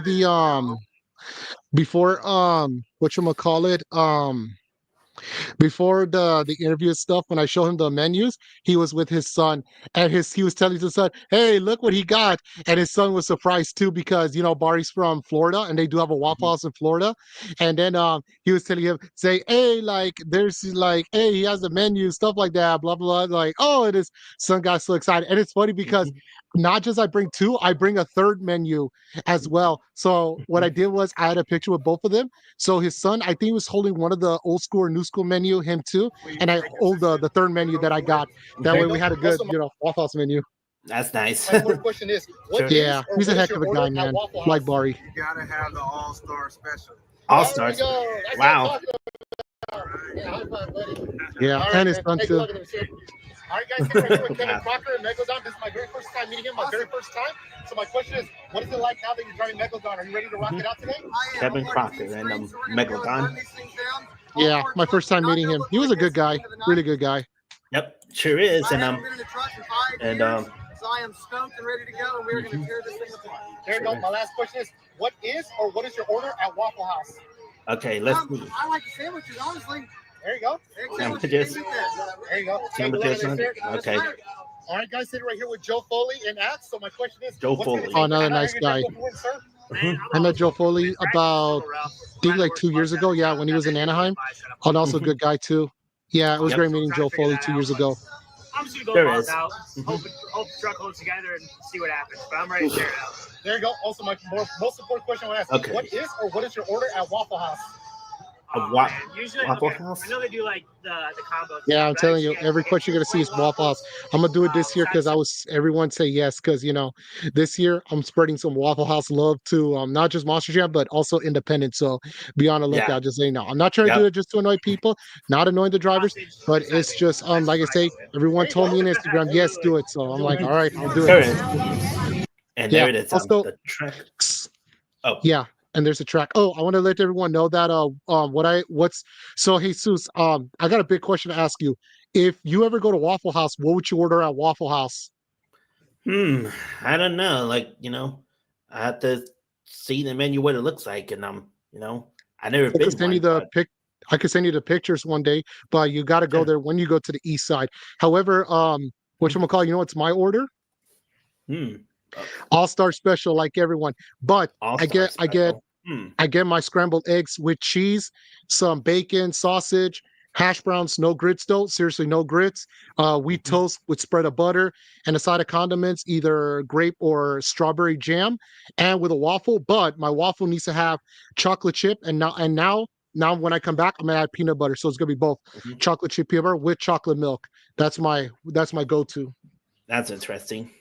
before the interview and stuff, when I showed him the menus, he was with his son, and he was telling his son, "Hey, look what he got!" And his son was surprised too because Barry's from Florida, and they do have a Waffle House in Florida. And then he was telling him, "Say, hey, hey, he has a menu, stuff like that, blah blah." Like, oh, and his son got so excited, and it's funny because not just I bring two, I bring a third menu as well. So what I did was I had a picture with both of them. So his son, I think he was holding one of the old school or new school menu, him too, and I hold the third menu that I got. That way we had a good, Waffle House menu. That's nice. My important question is: what is Yeah, or he's a what is heck your of a order guy, at man. Waffle House? Like Barry. You gotta have the All-Star Special. All There we stars. go. That's Wow. what I'm talking about. Yeah, high five, buddy. Yeah, All right, and his man. son Hey, good too. luck with him, sir. All right, guys, here we're here with Kevin Crocker and Megalodon. This is my very first time meeting him, my very first time. So my question is, what is it like now that you're driving Megalodon? Are you ready to rock it out today? Kevin Crocker and Megalodon. Yeah, my first time meeting him. He was a good guy, really good guy. Yep, sure is. And I haven't been in the truck in 5 years, so So I am stoked and ready to go, and we're going to tear this thing apart. There you go. My last question is, what is your order at Waffle House? Okay, let's see. I like the sandwiches, honestly. There you go. Sandwiches. There you go. Sandwiches. Okay. All right, guys, sitting right here with Joe Foley and Axe. So my question is, Joe Foley. Oh, another nice guy. I met Joe Foley about, I think, like 2 years ago. Yeah, when he was in Anaheim. And also a good guy, too. Yeah, it was great meeting Joe Foley 2 years ago. I'm just going to There go is. out, hope the truck holds together and see what happens. But I'm ready to tear it out. There you go. Also, my most important question I want to ask. Okay. What is your order at Waffle House? Man. Usually, Waffle okay, House? I know they do like the combos. Yeah, I'm telling you, every question you're gonna see is Waffle House. I'm gonna do it this year because everyone say yes, because this year I'm spreading some Waffle House love to not just Monster Jam but also independent. So be on the lookout. Yeah. Just so you know, I'm not trying to do it just to annoy people, not annoying the drivers, but it's just like I say, everyone told me on Instagram, yes, do it. So I'm like, all right, I'll do There it. it is. And Yeah, there it is. also- The track. Oh. Yeah. And there's a track. Oh, I want to let everyone know that so Jesus, I got a big question to ask you. If you ever go to Waffle House, what would you order at Waffle House? I don't know. Like, I have to see the menu what it looks like, and I never I been could send you one, but- I could send you the pictures one day, but you got to go there when you go to the east side. However, whatchamacallit, what's my order? All-star special, like everyone. But I get my scrambled eggs with cheese, some bacon, sausage, hash browns, no grits though. Seriously, no grits. Wheat toast with spread of butter and a side of condiments, either grape or strawberry jam, and with a waffle. But my waffle needs to have chocolate chip, and now when I come back, I'm gonna add peanut butter. So it's gonna be both chocolate chip peanut butter with chocolate milk. That's my go-to. That's interesting.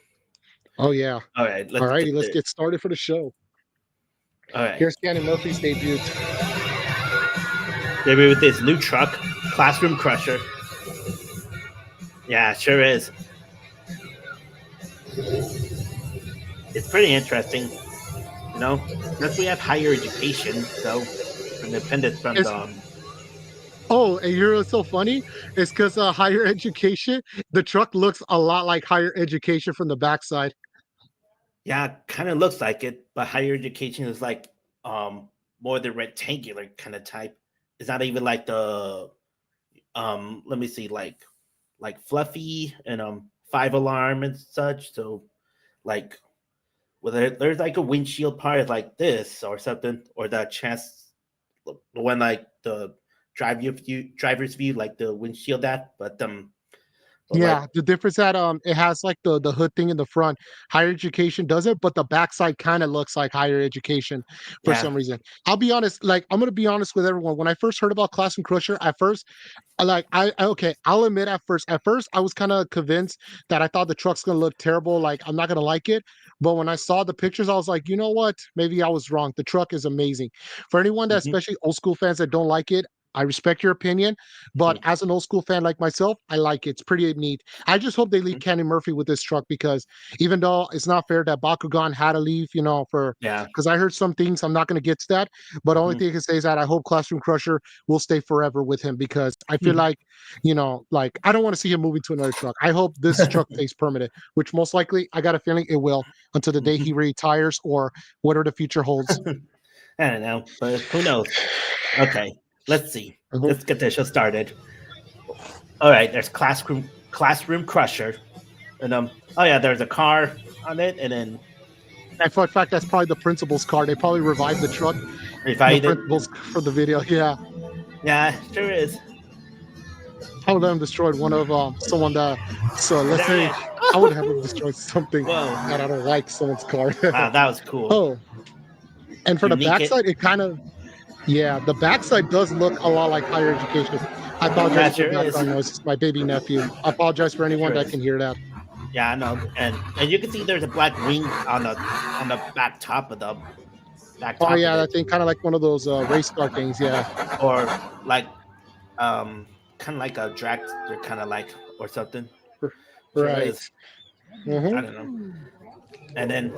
Oh yeah. All right. Let's get started for the show. All right. Here's Cannon Murphy's debut. Maybe with this new truck, Classroom Crusher. Yeah, sure is. It's pretty interesting. Plus we have higher education, so independent from the. Oh, and you're so funny. It's because higher education, the truck looks a lot like higher education from the backside. Yeah, kind of looks like it, but higher education is like more the rectangular kind of type. It's not even like the let me see, like fluffy and 5-alarm and such. So like there's like a windshield part like this or something, or the one like the driver's view, like the windshield but yeah, the difference that it has like the hood thing in the front. Higher education does it, but the backside kind of looks like higher education for some reason. I'll be honest, like I'm gonna be honest with everyone. When I first heard about Classroom Crusher, at first, I'll admit at first I was kind of convinced that I thought the truck's gonna look terrible, like I'm not gonna like it. But when I saw the pictures, I was like, you know what? Maybe I was wrong. The truck is amazing. For anyone that, especially old school fans that don't like it, I respect your opinion, but as an old school fan like myself, I like it. It's pretty neat. I just hope they leave Cannon Murphy with this truck, because even though it's not fair that Bakugan had to leave, because I heard some things, I'm not going to get to that, but the only thing I can say is that I hope Classroom Crusher will stay forever with him, because I feel like, I don't want to see him moving to another truck. I hope this truck stays permanent, which most likely, I got a feeling it will, until the day he retires or whatever the future holds. I don't know, but who knows? Okay. Let's see. Let's get this show started. All right, there's Classroom Crusher, and there's a car on it, and then. And for a fact, that's probably the principal's car. They probably revived the truck. Revived the it principal's for the video. Yeah. Yeah, sure is. I would have him destroyed one of someone that. So let's say I would have him destroyed something that I don't like someone's car. Wow, that was cool. Oh, and for the backside, it kind of. Yeah, the backside does look a lot like higher education. I apologize for background noise. It's my baby nephew. I apologize for anyone that can hear that. Yeah, I know. And you can see there's a black wing on the back top of the back top. Oh yeah, that thing kind of like one of those race car things, yeah. Or like kind of like a dragster, kind of like, or something. Right. I don't know. And then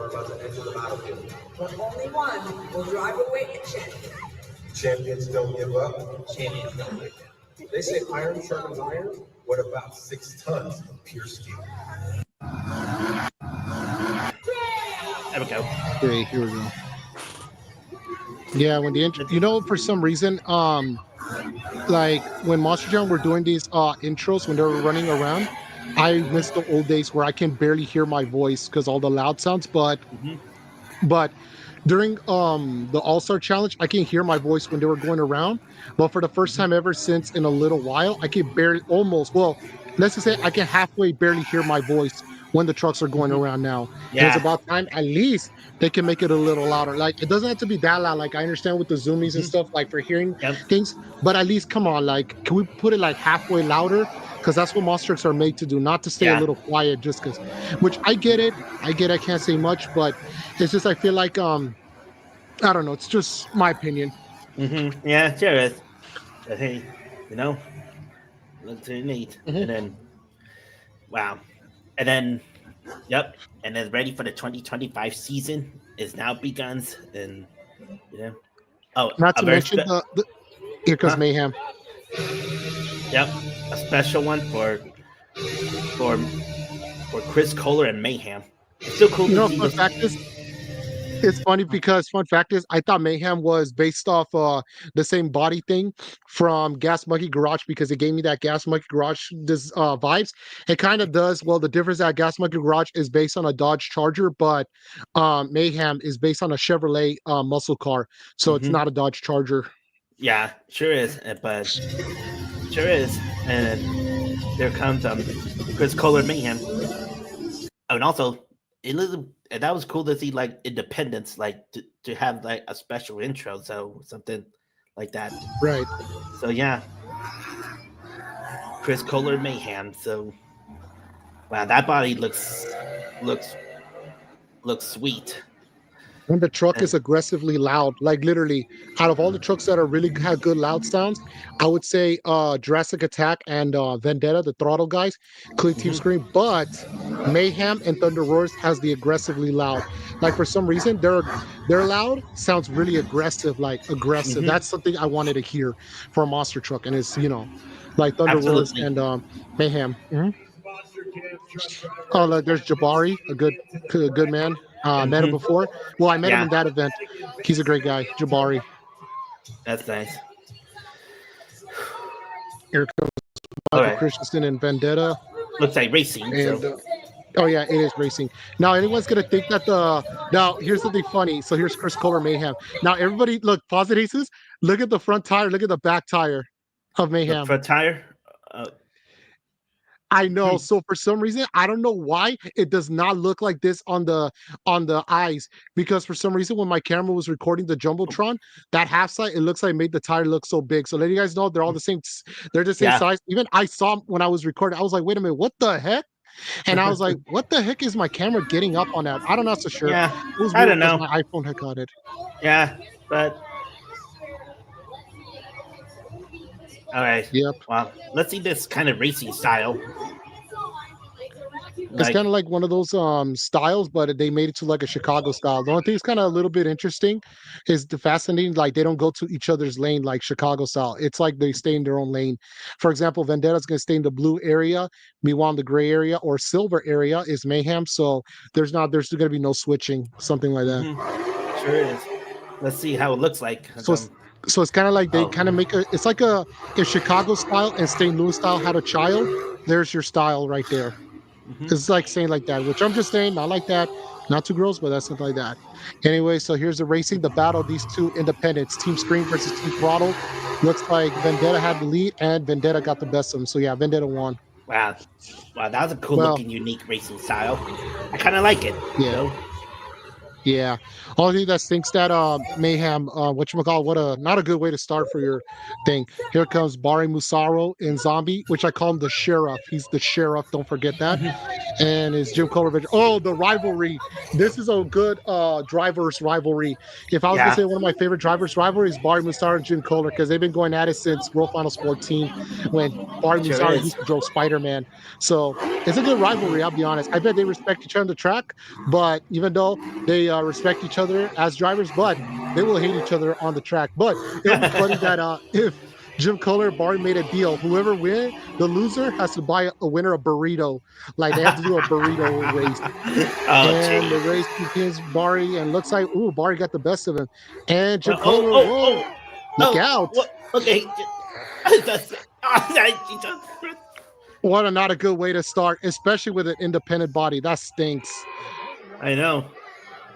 only one will drive away the champion. Champions don't give up. Champions don't give up. They say iron sharpens iron. What about 6 tons of pure steel? There we go. Okay, here we go. Yeah, when for some reason, like when Monster Jam were doing these intros when they were running around, I miss the old days where I can barely hear my voice because all the loud sounds. But during the All-Star Challenge, I can hear my voice when they were going around. But for the first time ever since in a little while, I can barely let's just say I can halfway barely hear my voice when the trucks are going around now. And it's Yeah. about time at least they can make it a little louder. Like it doesn't have to be that loud. Like I understand with the zoomies and stuff, like for hearing things, but at least come on, like can we put it like halfway louder? Because that's what monster trucks are made to do, not to stay a Yeah. little quiet just because, which I get it. I can't say much, but it's just I feel like I don't know, it's just my opinion. Yeah, sure is. But hey, looks really neat. And then wow. And then and then ready for the 2025 season is now begun. And Not a to very mention the here comes Mayhem. Yep, a special one for Chris Kohler and Mayhem. It's still cool to see. Fun fact is, it's funny because fun fact is I thought Mayhem was based off the same body thing from Gas Monkey Garage because it gave me that Gas Monkey Garage vibes. It kind of does. Well, the difference that Gas Monkey Garage is based on a Dodge Charger, but Mayhem is based on a Chevrolet muscle car, so it's not a Dodge Charger. Yeah, sure is, but sure is, and there comes Chris Kohler Mayhem, and also that was cool to see like Independence, like to have like a special intro, so something like that, right? So yeah, Chris Kohler Mayhem. So wow, that body looks sweet. When the truck is aggressively loud, like literally, out of all the trucks that are really have good loud sounds, I would say Jurassic Attack and Vendetta, the throttle guys, clean team scream. But Mayhem and Thunder Roars has the aggressively loud. Like for some reason, their loud sounds really aggressive, like aggressive. That's something I wanted to hear for a monster truck, and it's like Thunder Roars and Mayhem. Oh, look, there's Jabari, a good man. Met him before. Well, I met him in that event. He's a great guy, Jabari. That's nice. Here comes Michael Christensen and Vendetta. Looks like racing. And, oh yeah, it is racing. Now anyone's gonna think that now here's something funny. So here's Chris Kohler Mayhem. Now everybody look, pause it, Jesus. Look at the front tire, look at the back tire of Mayhem. The front tire? I know. So for some reason, I don't know why it does not look like this on the eyes. Because for some reason, when my camera was recording the Jumbotron, that half side, it looks like it made the tire look so big. So let you guys know they're all the same. They're the same size. Even I saw when I was recording, I was like, wait a minute, what the heck? And I was like, what the heck is my camera getting up on that? I don't know so sure. Yeah, it was I don't know. My iPhone had got it. Yeah, but all right. Yep. Wow. Let's see this kind of racing style. It's kind of like one of those styles, but they made it to like a Chicago style. The only thing that's kind of a little bit interesting is the fascinating, like they don't go to each other's lane like Chicago style. It's like they stay in their own lane. For example, Vendetta's going to stay in the blue area, meanwhile in the gray area or silver area is Mayhem. So there's going to be no switching, something like that. Sure is. Let's see how it looks like. So it's kind of like they kind of make it's like if Chicago style and St. Louis style had a child, there's your style right there. It's like saying like that, which I'm just saying, not like that, not too gross, but that's something like that. Anyway, so here's the racing, the battle, these two independents, Team Scream versus Team Throttle. Looks like Vendetta had the lead and Vendetta got the best of them. So yeah, Vendetta won. Wow, that was a cool looking, unique racing style. I kind of like it. Yeah. Yeah. Only thing that stinks that Mayhem, whatchamacallit, not a good way to start for your thing. Here comes Barry Musaro in Zombie, which I call him the sheriff. He's the sheriff, don't forget that. And it's Jim Kohler. Oh, the rivalry. This is a good drivers rivalry. If I was gonna say one of my favorite drivers rivalries, Barry Musaro and Jim Kohler, because they've been going at it since World Finals 14 when Barry Musaro used to drove Spider-Man. So it's a good rivalry, I'll be honest. I bet they respect each other on the track, but even though they respect each other as drivers, but they will hate each other on the track. But it would be funny that Jim Kohler, Barry made a deal. Whoever wins, the loser has to buy a winner a burrito. Like they have to do a burrito race. Oh, And the jeez. race begins Barry, and looks like, ooh, Barry got the best of him. And Jim Oh, Kohler, oh, whoa, oh, look oh, out. what? Okay. That's, What a not a good way to start, especially with an independent body. That stinks. I know.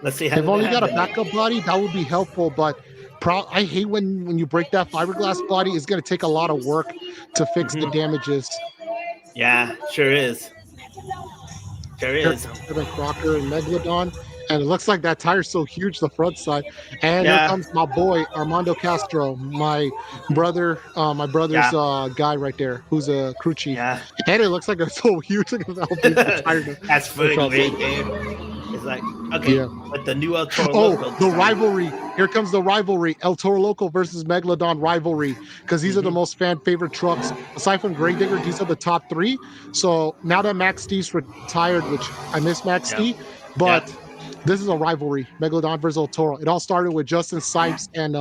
Let's see how If did that only got a happen. backup body, that would be helpful. But I hate when you break that fiberglass body. It's going to take a lot of work to fix the damages. Yeah, sure is. Sure Here is. comes Kevin Crocker and Megalodon. And it looks like that tire's so huge, the front side. And here Yeah. comes my boy, Armando Castro, my brother's Yeah. guy right there, who's a crew chief. Yeah. And it looks like it's so huge. Look at how big the tire is. That's funny Across right it. there. It's like, okay, Yeah. but the new El Toro Oh, Loco the design. rivalry. Here comes the rivalry. El Toro Loco versus Megalodon rivalry. Because these are the most fan favorite trucks. Aside from Gravedigger, these are the top three. So now that Max Steve's retired, which I miss Max Yeah. Steve, but this is a rivalry. Megalodon versus El Toro. It all started with Justin Sipes and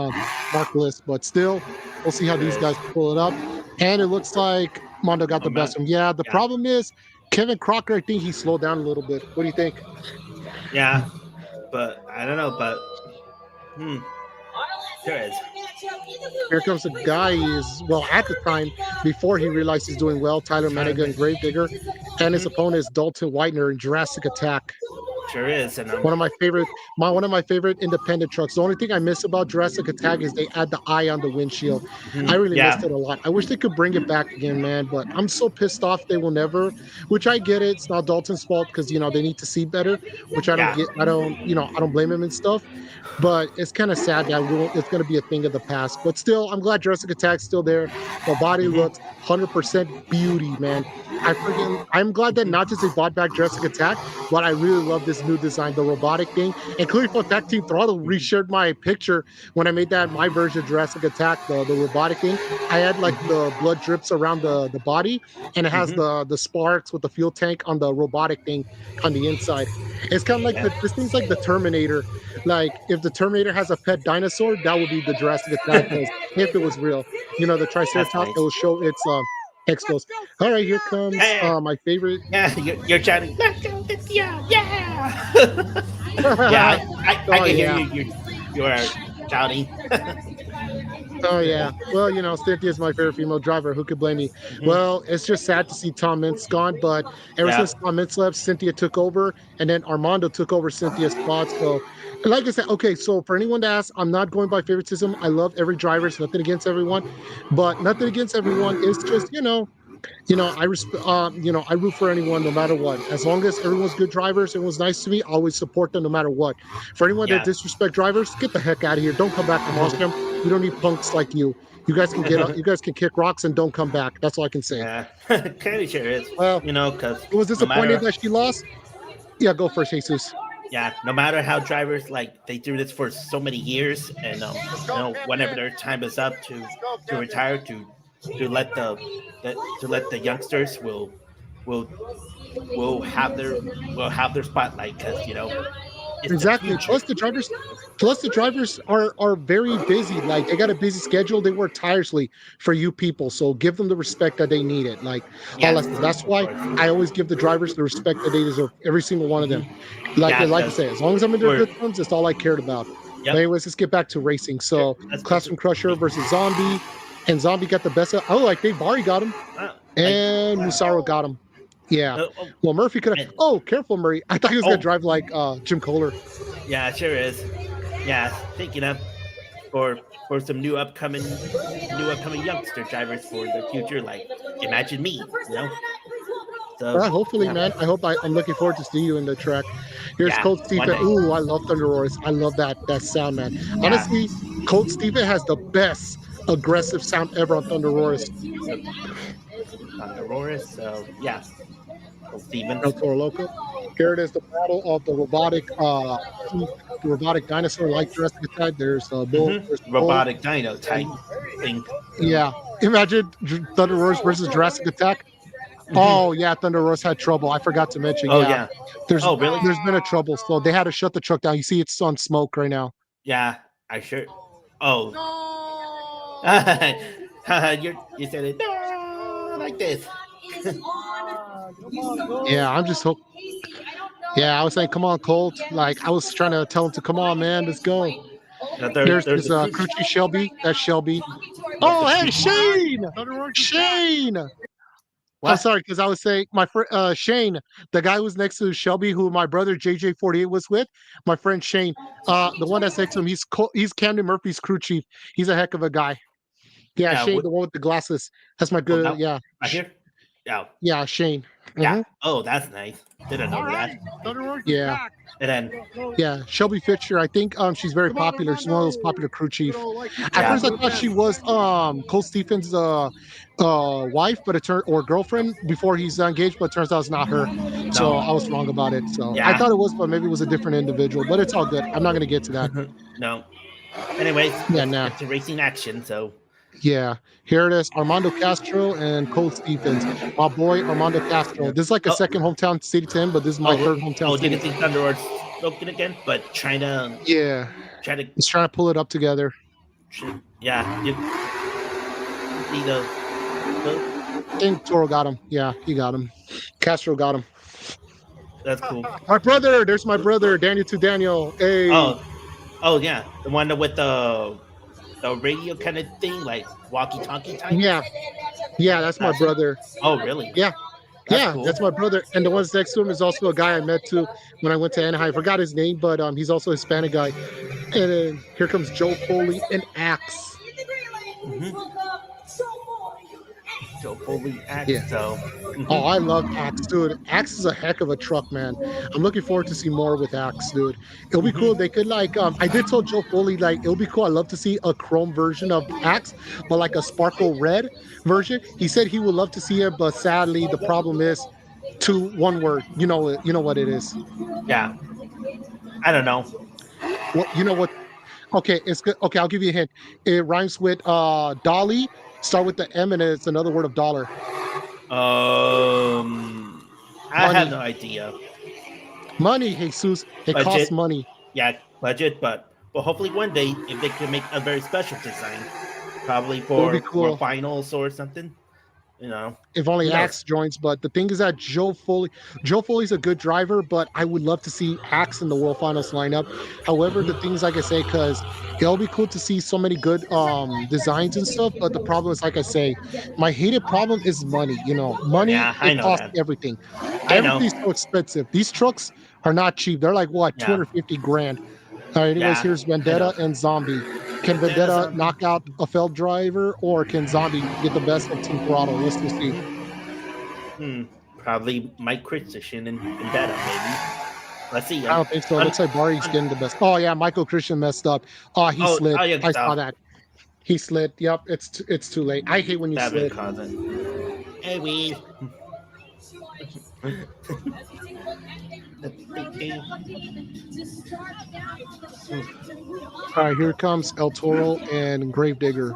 Mark Bliss, but still, we'll see how these guys pull it up. And it looks like Mondo got the best of him. Yeah, the problem is Kevin Crocker, I think he slowed down a little bit. What do you think? Yeah, but I don't know, but there is. Here comes a guy is well at the time before he realized he's doing well. Tyler Menega and Gravedigger, and his opponent is Dalton Whitener in Jurassic Attack. Sure is, and One of my favorite independent trucks. The only thing I miss about Jurassic Attack is they add the eye on the windshield. I really missed it a lot. I wish they could bring it back again, man. But I'm so pissed off they will never. Which I get it. It's not Dalton's fault because they need to see better. Which I don't get. I don't blame him and stuff. But it's kind of sad that it's going to be a thing of the past. But still, I'm glad Jurassic Attack's still there. The body looks 100% beauty, man. I'm glad that not just they bought back Jurassic Attack, but I really love this new design, the robotic thing. And clearly for Tag Team Throttle reshared my picture when I made that my version of Jurassic Attack, the robotic thing. I had like the blood drips around the body, and it has the sparks with the fuel tank on the robotic thing on the inside. It's kind of like this thing's like the Terminator. Like if the Terminator has a pet dinosaur, that would be the Jurassic Attack. If it was real, the Triceratops, nice. it will show its expos. All right, here comes my favorite. Yeah, you're chatting. Yeah. Yeah, I can hear you are shouting. Oh yeah. Well, Cynthia's my favorite female driver. Who could blame me? Well, it's just sad to see Tom Mintz gone, but ever since Tom Mintz left, Cynthia took over, and then Armando took over Cynthia's spot. So, like I said, okay. So for anyone to ask, I'm not going by favoritism. I love every driver. It's nothing against everyone, but nothing against everyone. It's just I root for anyone no matter what. As long as everyone's good drivers, everyone's nice to me, I always support them no matter what. For anyone that disrespect drivers, get the heck out of here. Don't come back from Austria. We don't need punks like you. You guys can you guys can kick rocks and don't come back. That's all I can say. Yeah, kind of sure is. Well, because it was disappointed that she lost. Yeah, go first, Jesus. Yeah, no matter how drivers they do this for so many years, and whenever their time is up to retire, to let the youngsters will have their spotlight, because exactly. Plus the drivers are very busy. Like they got a busy schedule. They work tirelessly for you people. So give them the respect that they need it. Like that's why I always give the drivers the respect that they deserve. Every single one of them. Like I say, as long as I'm in their good terms, that's all I cared about. But anyways, let's get back to racing. So Classroom Crusher versus Zombie. And Zombie got the best of. Oh, I think Bari got him. And Musaro got him. Yeah. Well, Murphy could have. Oh, careful, Murray. I thought he was going to drive like Jim Kohler. Yeah, it sure is. Yeah, thinking of for some new upcoming youngster drivers for the future. Like, imagine me, So, hopefully, man. I'm looking forward to seeing you in the track. Here's Colt Stephen. Ooh, I love Thunder Roars. I love that sound, man. Yeah. Honestly, Colt Stephen has the best aggressive sound ever on Thunder Roars. Thunder Roars, so yeah. Stevens. El Toro Loco. Here it is, the battle of the robotic dinosaur like Jurassic Attack. There's a bull. Robotic dino type thing. Yeah. Imagine Thunder Roars versus Jurassic Attack. Oh yeah, Thunder Roars had trouble. I forgot to mention. Oh yeah. There's been a trouble. So they had to shut the truck down. You see it's on smoke right now. Yeah, I sure. Oh. No. You said it like this. Yeah, I'm just hope. Yeah, I was saying, come on, Colt. Like I was trying to tell him to come on, man, let's go. There's There's a crew chief Shelby. That's Shelby. What's Oh, the hey, crew- Shane! Shane! I'm What? sorry, because I was saying my friend Shane, the guy who's next to Shelby, who my brother JJ48 was with, my friend Shane, the one that's next to him, he's Camden Murphy's crew chief. He's a heck of a guy. Yeah, Yeah, Shane, the one with the glasses. That's my Oh, good. that- Yeah, right here. Yeah, yeah, Shane. yeah. Mhm. Oh, that's nice. Didn't know that. Yeah, And then yeah, Shelby Fisher. I think she's very popular. She's one of those popular crew chief. At Yeah. first, I thought she was Cole Stephens' wife, but it turned or girlfriend before he's engaged, but it turns out it's not her. So No. I was wrong about it. So I Yeah. thought it was, but maybe it was a different individual. But it's all good. I'm not gonna get to that. No. Anyways, Yeah, nah. it's a racing action, so Yeah, here it is. Armando Castro and Cole Stephens. My boy Armando Castro. This is like a Oh. second hometown city to him, but this is my third hometown you city. can see Thunderlord's spoken again, but trying to Yeah, he's trying to pull it up together. yeah. You see the I think Toro got him. Yeah, he got him. Castro got him. that's cool. My brother, there's my brother, Daniel to Daniel. Hey. Oh yeah, the one with the radio kind of thing, like walkie-talkie type. Yeah, that's my brother. Oh really? Yeah. That's cool. That's my brother. And the ones next to him is also a guy I met too when I went to Anaheim. I forgot his name, but he's also a Hispanic guy. And then here comes Joe Foley and Axe. Joe Foley Axe. Yeah. So. Oh, I love Axe, dude. Axe is a heck of a truck, man. I'm looking forward to see more with Axe, dude. It'll be cool. They could I did tell Joe Foley, it'll be cool. I'd love to see a chrome version of Axe, but like a sparkle red version. He said he would love to see it, but sadly the problem is one word. You know what it is. Yeah. I don't know. What you know what? Okay, it's good. Okay, I'll give you a hint. It rhymes with Dolly. Start with the M and it's another word of dollar. I have no idea. Money, Jesus. It Budget. costs money. Yeah, budget, but hopefully one day if they can make a very special design, probably It'll be for cool. finals or something. If only Who knows? Axe joins, but the thing is that Joe Foley's a good driver, but I would love to see Axe in the World Finals lineup. However, the things like I say, because it'll be cool to see so many good designs and stuff, but the problem is, like I say, my hated problem is money. Money, Yeah, I it know costs that. everything. I know. Everything's so expensive. These trucks are not cheap. They're like, what, Yeah. 250 grand? All right, anyways, Yeah, here's I Vendetta know. and Zombie. Can Vendetta knock out a failed driver, or can Zombie get the best of Team Throttle? Let's just see. Probably Mike Christian and Vendetta, maybe. Let's see. I don't think so. It looks like Barry's getting the best. Oh yeah, Michael Christian messed up. Oh, he slid. yeah, I saw that. He slid. Yep, it's too late. I hate when you That would slid. cause it. Hey, we. All right, here comes El Toro and Gravedigger.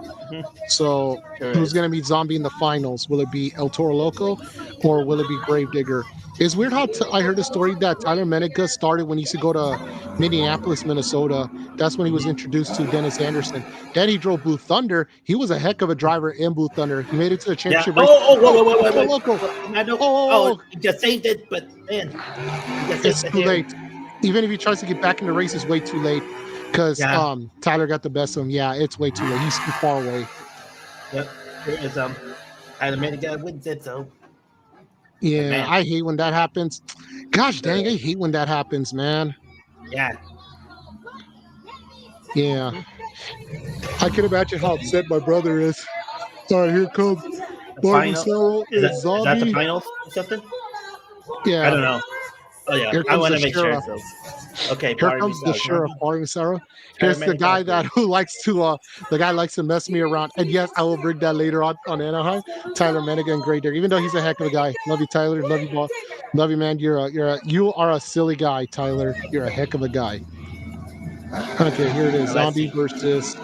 So Sure who's is. going to meet Zombie in the finals? Will it be El Toro Loco or will it be Gravedigger? It's weird how I heard a story that Tyler Menega started when he used to go to Minneapolis, Minnesota. That's when he was introduced to Dennis Anderson. Then he drove Blue Thunder. He was a heck of a driver in Blue Thunder. He made it to the Yeah. championship race. Wait. Loco. I know. Oh. He just saved it, but man, he just It's saved too it. late. Even if he tries to get back in the race, it's way too late because Yeah. Tyler got the best of him. Yeah, it's way too late. He's too far away. Yep. It is Tyler Menega wins it, so Yeah, Man. I hate when that happens. Gosh dang, I hate when that happens, man. yeah. Yeah. I can imagine how upset my brother is. All right, here comes Barbasaro Is and that the Zombie. finals or something? Yeah. I don't know. Oh yeah, Here I comes want the to make sure. sheriff. So. Okay, Here Barbie comes the Saro. sheriff, Barbasaro. Here's the Tyler guy Menega. who likes to mess me around. And yes, I will bring that later on Anaheim. Tyler Menega and Great Digger. Even though he's a heck of a guy. Love you, Tyler. Love you, boss. Love you, man. You are a silly guy, Tyler. You're a heck of a guy. Okay, here it is. Let's Zombie see. versus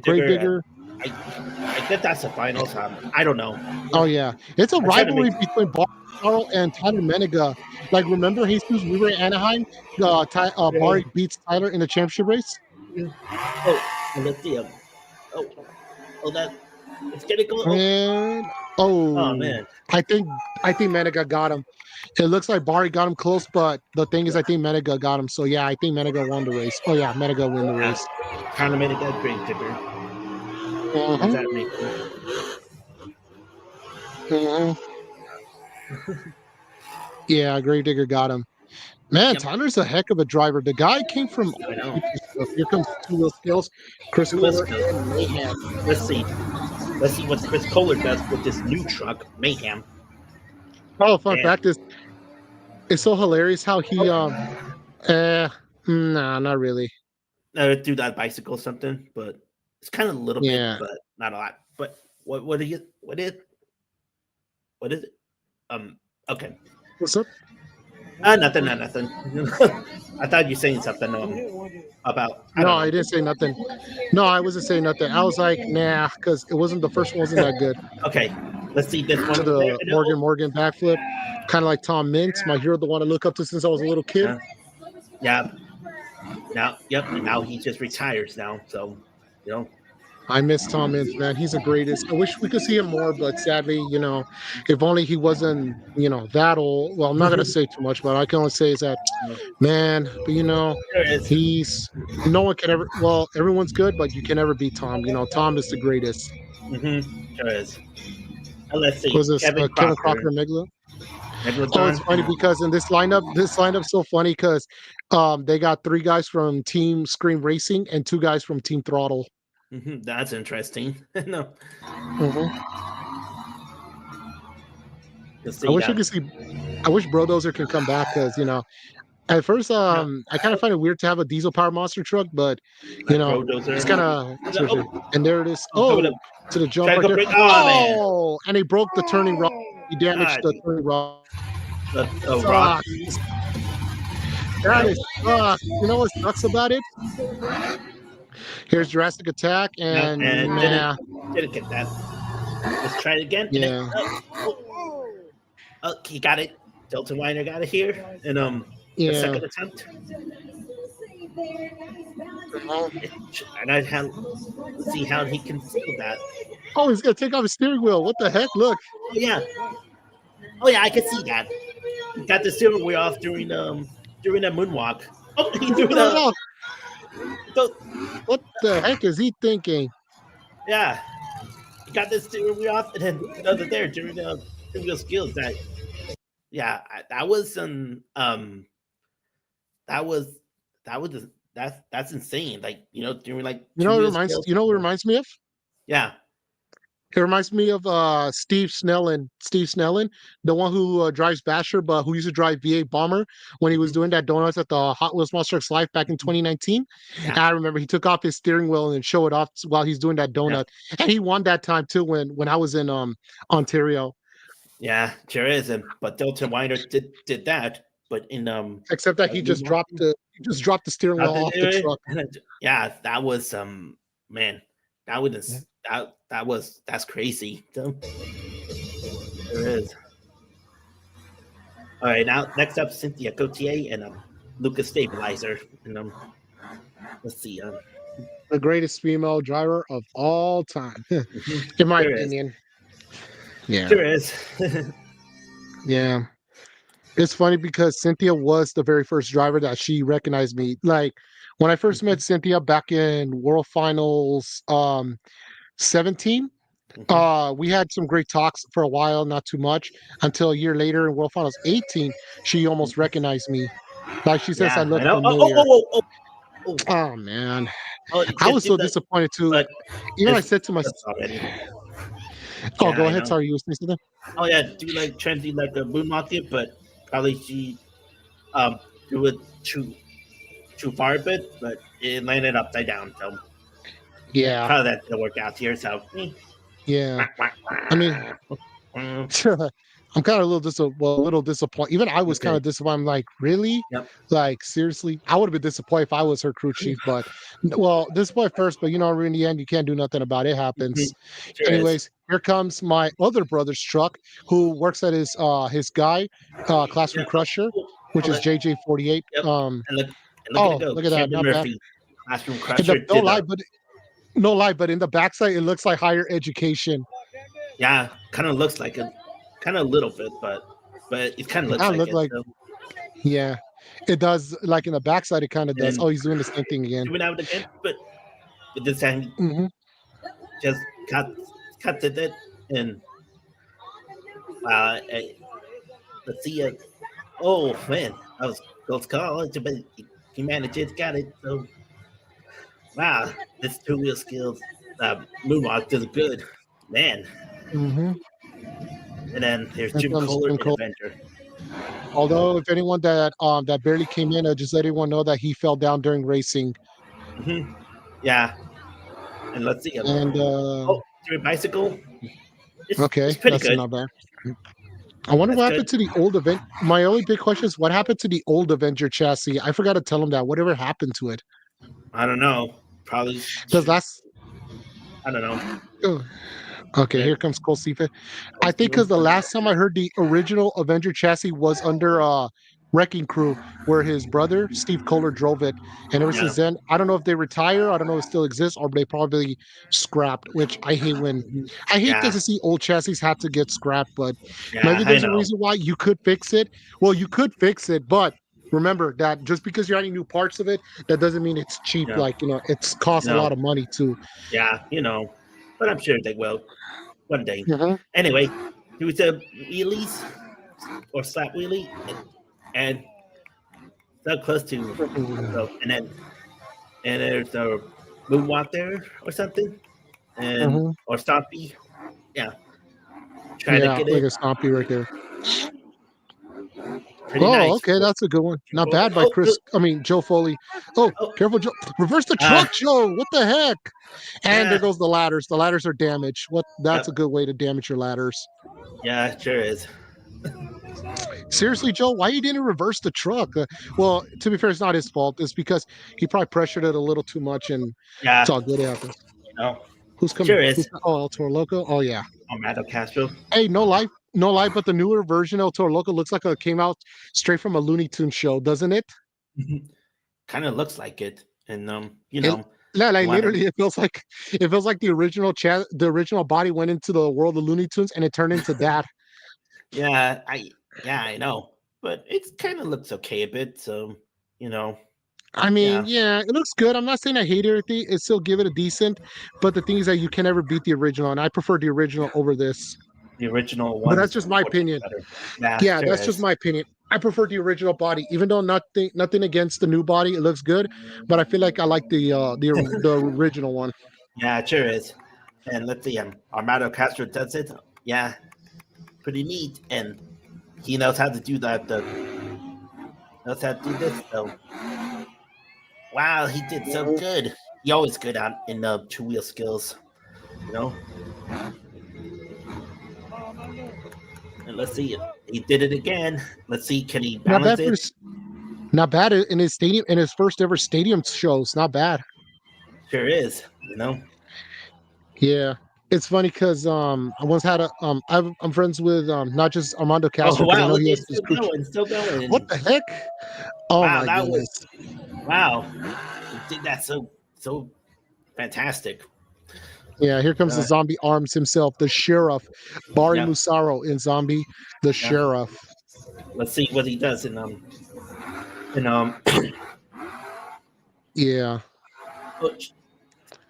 Grave Digger. I guess that's the finals. I don't know. Oh yeah, it's a I'm trying to rivalry between Bari and Tyler Menega. Like, remember, Jesus, we were in Anaheim. Bari beats Tyler in the championship race. Oh, let's see. Oh, that. It's gonna go. And Oh man. I think Menega got him. It looks like Barry got him close, but the thing is, I think Menega got him. So yeah, I think Menega won the race. Oh yeah, Menega win the race. Trying to make a grave digger. What does that make him? Yeah, Grave Digger got him. Man, Yep. Tyler's a heck of a driver. The guy came from. I know. Here comes Two Wheel Skills, Chris Two Wheel Kohler, Skills. and Mayhem. Let's see what Chris Kohler does with this new truck, Mayhem. Oh, fun fact is, it's so hilarious how he nah, not really. Do that bicycle or something, but it's kind of a little bit, but not a lot. But what is it? Okay. What's up? Nothing. I thought you were saying something about. No, I didn't say nothing. No, I wasn't saying nothing. I was like, nah, because it wasn't the first one wasn't that good. Okay, let's see this one. The Morgan backflip, kind of like Tom Mintz, my hero, the one I look up to since I was a little kid. Yeah. Now he just retires now, so I miss Tom Mintz, man. He's the greatest. I wish we could see him more, but sadly, if only he wasn't, that old. Well, I'm not gonna say too much, but I can only say is that, man. But he's no one can ever. Well, everyone's good, but you can never beat Tom. Tom is the greatest. Sure is. Let's see. Was this Kevin Crocker and Megla? Oh, it's funny because in this lineup's so funny because they got 3 guys from Team Scream Racing and 2 guys from Team Throttle. That's interesting. No. I wish I could see. I wish Brodozer can come back because at first I kind of find it weird to have a diesel power monster truck, but it's kind of. And there it is. Oh, to the jump right there. Oh, and he broke the turning rod. He damaged the turning rod. The rod. That is fucked. You know what sucks about it? Here's Jurassic Attack, and didn't get that. Let's try it again. Yeah. He got it. Delta Weiner got it here, and the second attempt. And let's see how he can steal that. Oh, he's gonna take off his steering wheel. What the heck? Look. Oh yeah, I can see that. He got the steering wheel off during the moonwalk. Oh, he threw it off. What the heck is he thinking? Yeah, he got the steering wheel off, and then another there during the skills. That that's insane. Like during like what reminds me of? Yeah. It reminds me of Steve Snellen, the one who drives Basher, but who used to drive V8 Bomber when he was doing that donuts at the Hot Wheels Monster Trucks Live back in 2019. Yeah. And I remember he took off his steering wheel and showed it off while he's doing that donut. Yeah. And he won that time too when I was in Ontario. Yeah, sure is. But Delta Weiner did that, but in except that he just dropped the steering wheel off the truck. Yeah, that was man, that was that's crazy. There is. All right, now next up, Cynthia Gautier and Lucas Stabilizer, and let's see, the greatest female driver of all time, in my opinion. Yeah, there is. Yeah, it's funny because Cynthia was the very first driver that she recognized me. Like when I first met Cynthia back in World Finals 17, we had some great talks for a while, not too much, until a year later in World Finals 18, she almost recognized me. Like she says, I look familiar. Oh man, I was so disappointed too. I said to myself, "Oh, go ahead. Sorry, you were saying something." Oh yeah, do like trendy like a moonwalk it, but probably she do it too far a bit, but it landed upside down. So yeah, how that didn't work out here. So yeah, I mean, I'm kind of a little disappointed. Even I was kind of disappointed. I'm like, really? Yep. Like seriously? I would have been disappointed if I was her crew chief, but disappointed first. But in the end, you can't do nothing about it. It happens. Sure. Anyways, here comes my other brother's truck, who works at his guy, Classroom Crusher, which is JJ48. Yep. Look at that, not Murphy. bad. Classroom Crusher. no lie, but in the backside, it looks like higher education. Yeah, kind of looks like it, kind of a little bit, but it kind of It looks kind of like look it. like, So, yeah, it does. Like in the backside, it kind of does. and Oh, he's doing the same thing again. doing out again, but this time he Hmm. just cut it, and hey, let's see it. Oh man, that was close call, but he managed it, got it. So wow, this two wheel skills, moonwalk does good, man. Hmm. And then there's Here Jim comes Kohler Jim in Cole. Avenger. Although, if anyone that barely came in, just let everyone know that he fell down during racing. Yeah, and let's see him. And Oh, through a bicycle. It's okay, pretty that's good. not bad. I wonder That's what good. happened to the old event. My only big question is what happened to the old Avenger chassis? I forgot to tell him that. Whatever happened to it? I don't know. Probably. Because that's I don't know. oh, okay. But Here comes Cole Sifa. I think because the last time I heard the original Avenger chassis was under Wrecking Crew, where his brother Steve Kohler drove it, and ever yeah, since then, I don't know if they retire, I don't know if it still exists, or they probably scrapped. Which I hate when I hate yeah, to see old chassis have to get scrapped, but yeah. maybe I there's a know. reason why you could fix it. Well, you could fix it, but remember that just because you're adding new parts of it, that doesn't mean it's cheap. Yeah, Like it's costs you a know. lot of money too. Yeah, But I'm sure they will one day. Mhm. Anyway, do the wheelies or slap wheelie, and so close to so, and there's a moonwalk there or something, and Mhm. or stompy. Yeah, try to Yeah, get like it. a stompy right there. Pretty Oh, nice. okay, that's a good one. Not bad by Oh, Chris. I mean, Joe Foley. Oh, oh, careful, Joe. Reverse the uh, truck, Joe. What the heck? And there yeah, goes the ladders. The ladders are damaged. What? That's a yep, good way to damage your ladders. yeah, it sure is. Seriously, Joe, why you didn't reverse the truck? Well, to be fair, it's not his fault. It's because he probably pressured it a little too much, and it's Yeah, all good. It happens. no, Who's coming? sure is. Oh, El Toro Loco. Oh yeah. Armando Castro. Hey, no lie, no lie, but the newer version of El Toro Loco looks like it came out straight from a Looney Tunes show, doesn't it? Kind of looks like it, and It no, you like want to. literally, it feels like the original the original body went into the world of Looney Tunes and it turned into that. Yeah, I know, but it kind of looks okay a bit. So you know, I mean, yeah, yeah, it looks good. I'm not saying I hate everything. It still give it a decent, but the thing is that you can never beat the original, and I prefer the original over this. the original But one that's is just my unfortunately opinion. better. Yeah, Yeah, sure that's just is. my opinion. I prefer the original body, even though nothing against the new body. It looks good, but I feel like I like the original one. Yeah, it sure is. And let's see, Armando Castro does it. Yeah, pretty neat, and he knows how to do that. Knows how to do this. So wow, he did so good. He always good on in the two wheel skills. You know. And let's see, he did it again. Let's see, can he Not balance bad for it? his, not bad in his stadium in his first ever stadium shows. Not bad. Sure is. Yeah, it's funny because I once had a I'm friends with not just Armando Oh Castro because I wow, know look, he has it's his still crew. going, still going. What And the heck? Oh wow, my that goodness! was wow. He did that so fantastic. Yeah, here comes the Uh, zombie arms himself, the sheriff, Bari yeah, Musaro in Zombie, the yeah. sheriff. Let's see what he does in Yeah.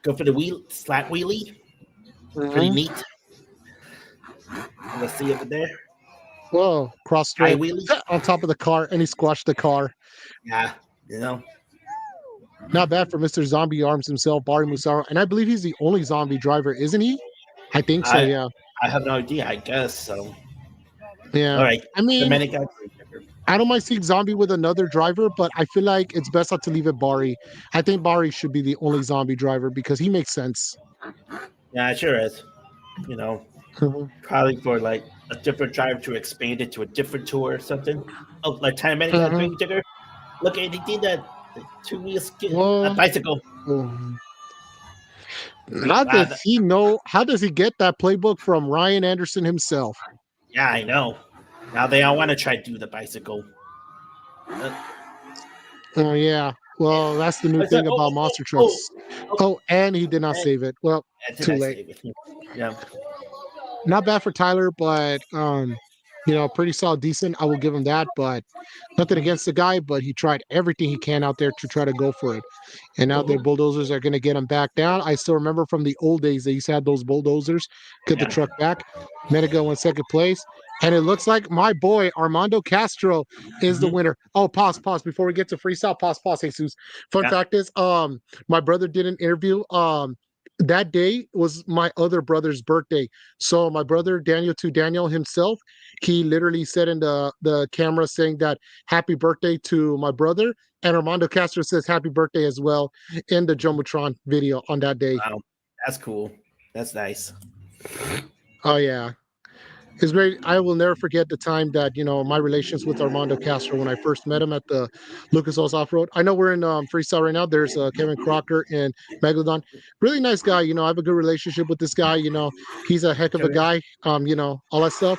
go for the slat wheelie. Pretty Mhm. neat. Let's see over there. Whoa, cross High straight wheelie. on top of the car, and he squashed the car. Yeah, Not bad for Mr. Zombie Arms himself, Bari Musaro, and I believe he's the only zombie driver, isn't he? I think so. I Yeah. I have no idea. I guess so. All Yeah. right, I mean, Dominic. I don't mind seeing Zombie with another driver, but I feel like it's best not to leave it Bari. I think Bari should be the only zombie driver because he makes sense. Yeah, it sure is. You know, Mhm. probably for like a different driver to expand it to a different tour or something. Oh, like Time Manic got Mhm. Big Digger. Look, he did that. The two wheel a Well, bicycle. mhm. How Wow. does he know? How does he get that playbook from Ryan Anderson himself? Yeah, I know. Now they all want to try to do the bicycle. Uh, Oh yeah, Well, that's the new What's up? thing about monster trucks. Oh, and he did not and- save it. Well, and did too I late. save it? Yeah. Not bad for Tyler, but pretty solid, decent. I will give him that, but nothing against the guy, but he tried everything he can out there to try to go for it. And now the bulldozers are going to get him back down. I still remember from the old days they used to have those bulldozers get the Yeah. truck back. Medigo in second place. And it looks like my boy Armando Castro is the winner. Oh, pause. Before we get to freestyle, pause, Jesus. Fun Yeah. fact is, my brother did an interview. That day was my other brother's birthday. So my brother Daniel himself, he literally said in the camera saying that happy birthday to my brother. And Armando Castro says happy birthday as well in the Jumbotron video on that day. Wow. That's cool. That's nice. Oh yeah. It's great. I will never forget the time that, my relations with Armando Castro when I first met him at the Lucas Oil's Off Road. I know we're in freestyle right now. There's Kevin Crocker and Megalodon. Really nice guy. I have a good relationship with this guy. He's a heck of a guy. All that stuff.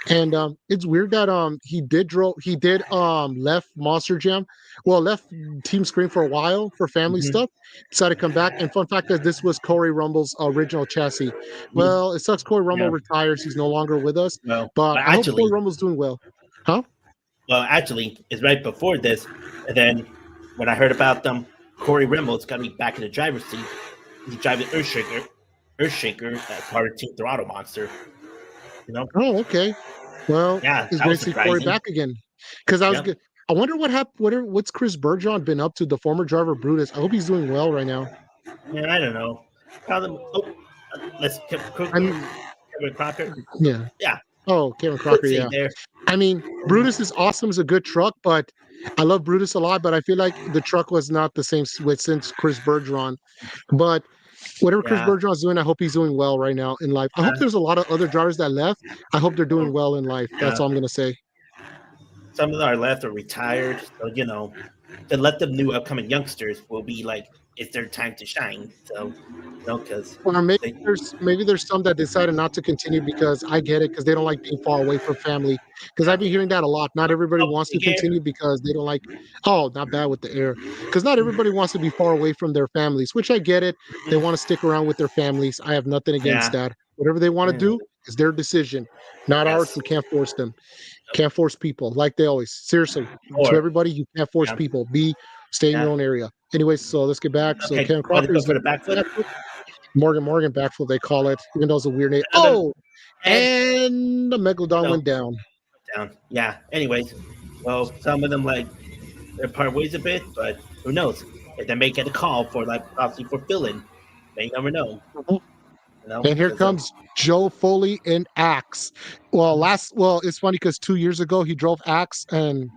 And it's weird that he did left Monster Jam. Well, left Team Scream for a while for family stuff. Decided to come back. And fun fact is this was Corey Rumble's original chassis. Well, it sucks Corey Rumble retires. He's no longer with us. Well, But I hope actually, Corey Rumble's doing well. Huh? well, actually, it's right before this. And then when I heard about them, Corey Reynolds got me back in the driver's seat. He's driving Earthshaker, part of Team Throttle Monster. Oh, okay. Well, Yeah, it's that great was to see Corey surprising. back again. Because I was Yep. good. I wonder what happened. What's Chris Bergeron been up to? The former driver Brutus. I hope he's doing well right now. Yeah, I don't know. Let's I'm Kevin Crocker. yeah. Yeah. Oh, Kevin Crocker. See Yeah. there. I mean, Brutus is awesome. It's a good truck, but I love Brutus a lot. But I feel like the truck was not the same since Chris Bergeron. But whatever Chris Yeah. Bergeron's doing, I hope he's doing well right now in life. I hope there's a lot of other drivers that left. I hope they're doing well in life. That's Yeah. all I'm gonna say. Some of our left are retired, so to let the new upcoming youngsters will be like it's their time to shine. So, because Or maybe there's some that decided not to continue because I get it because they don't like being far away from family. Because I've been hearing that a lot. Not everybody wants to continue because they don't like. Oh, not bad with the air. Because not everybody wants to be far away from their families, which I get it. They want to stick around with their families. I have nothing against that. Whatever they want to do is their decision, not ours. We can't force them. Can't force people like they always. Seriously, to everybody, you can't force people. Stay in your own area. Anyways, so let's get back. So Kevin Crocker is for the backflip. Morgan backflip, they call it, even though it's a weird name. Oh, and the Megalodon went down. Yeah. Anyways, well, some of them they're part ways a bit, but who knows? If they may get a call for obviously for filling, they never know. And here comes Joe Foley in Axe. Well, it's funny because 2 years ago he drove Axe, and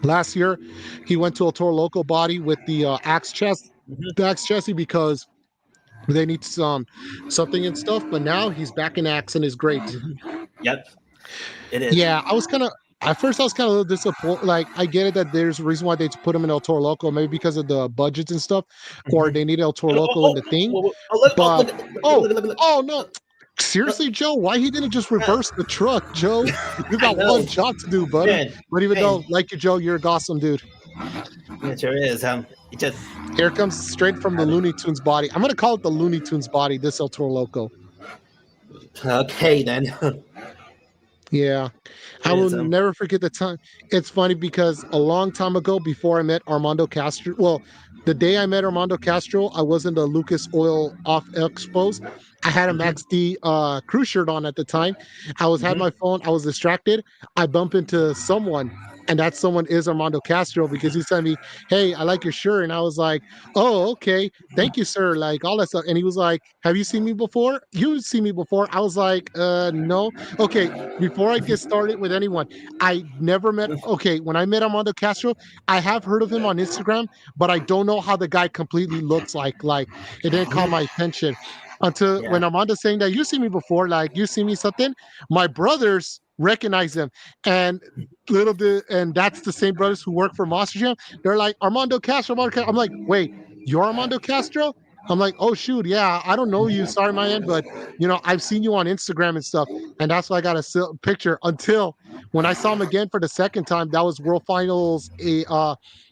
last year he went to a Toro Loco body with the Axe chassis because they need something and stuff. But now he's back in Axe and is great. Yep, it is. Yeah, at first I was kind of a little disappointed. Like, I get it that there's a reason why they put him in El Toro Loco, maybe because of the budgets and stuff, or they need El Toro Loco in the thing. Oh no. Seriously, Joe, why he didn't just reverse the truck, Joe? You got one job to do, buddy. Man, but even though, like you, Joe, you're a awesome dude. It sure is. Here it comes straight from the Looney Tunes body. I'm gonna call it the Looney Tunes body. This El Toro Loco. Okay, then. Yeah, I will never forget the time. It's funny because a long time ago, before I met Armando Castro, well, the day I met Armando Castro, I was in the Lucas Oil Off Expos. I had a Max D crew shirt on at the time. Had my phone. I was distracted. I bump into someone, and that someone is Armando Castro because he said me, "Hey, I like your shirt," and I was like, "Oh, okay, thank you, sir." Like all that stuff, and he was like, "Have you seen me before? You've seen me before?" I was like, no." Okay, before I get started with anyone, I never met. Okay, when I met Armando Castro, I have heard of him on Instagram, but I don't know how the guy completely looks like. Like it didn't call my attention until when Armando's saying that you see me before, like you see me something. My brothers recognize him, and and that's the same brothers who work for Monster Jam. They're like Armando Castro. I'm like, wait, you're Armando Castro? I'm like, oh shoot, yeah, I don't know you. Sorry, my end, but I've seen you on Instagram and stuff, and that's why I got a picture until when I saw him again for the second time, that was World Finals.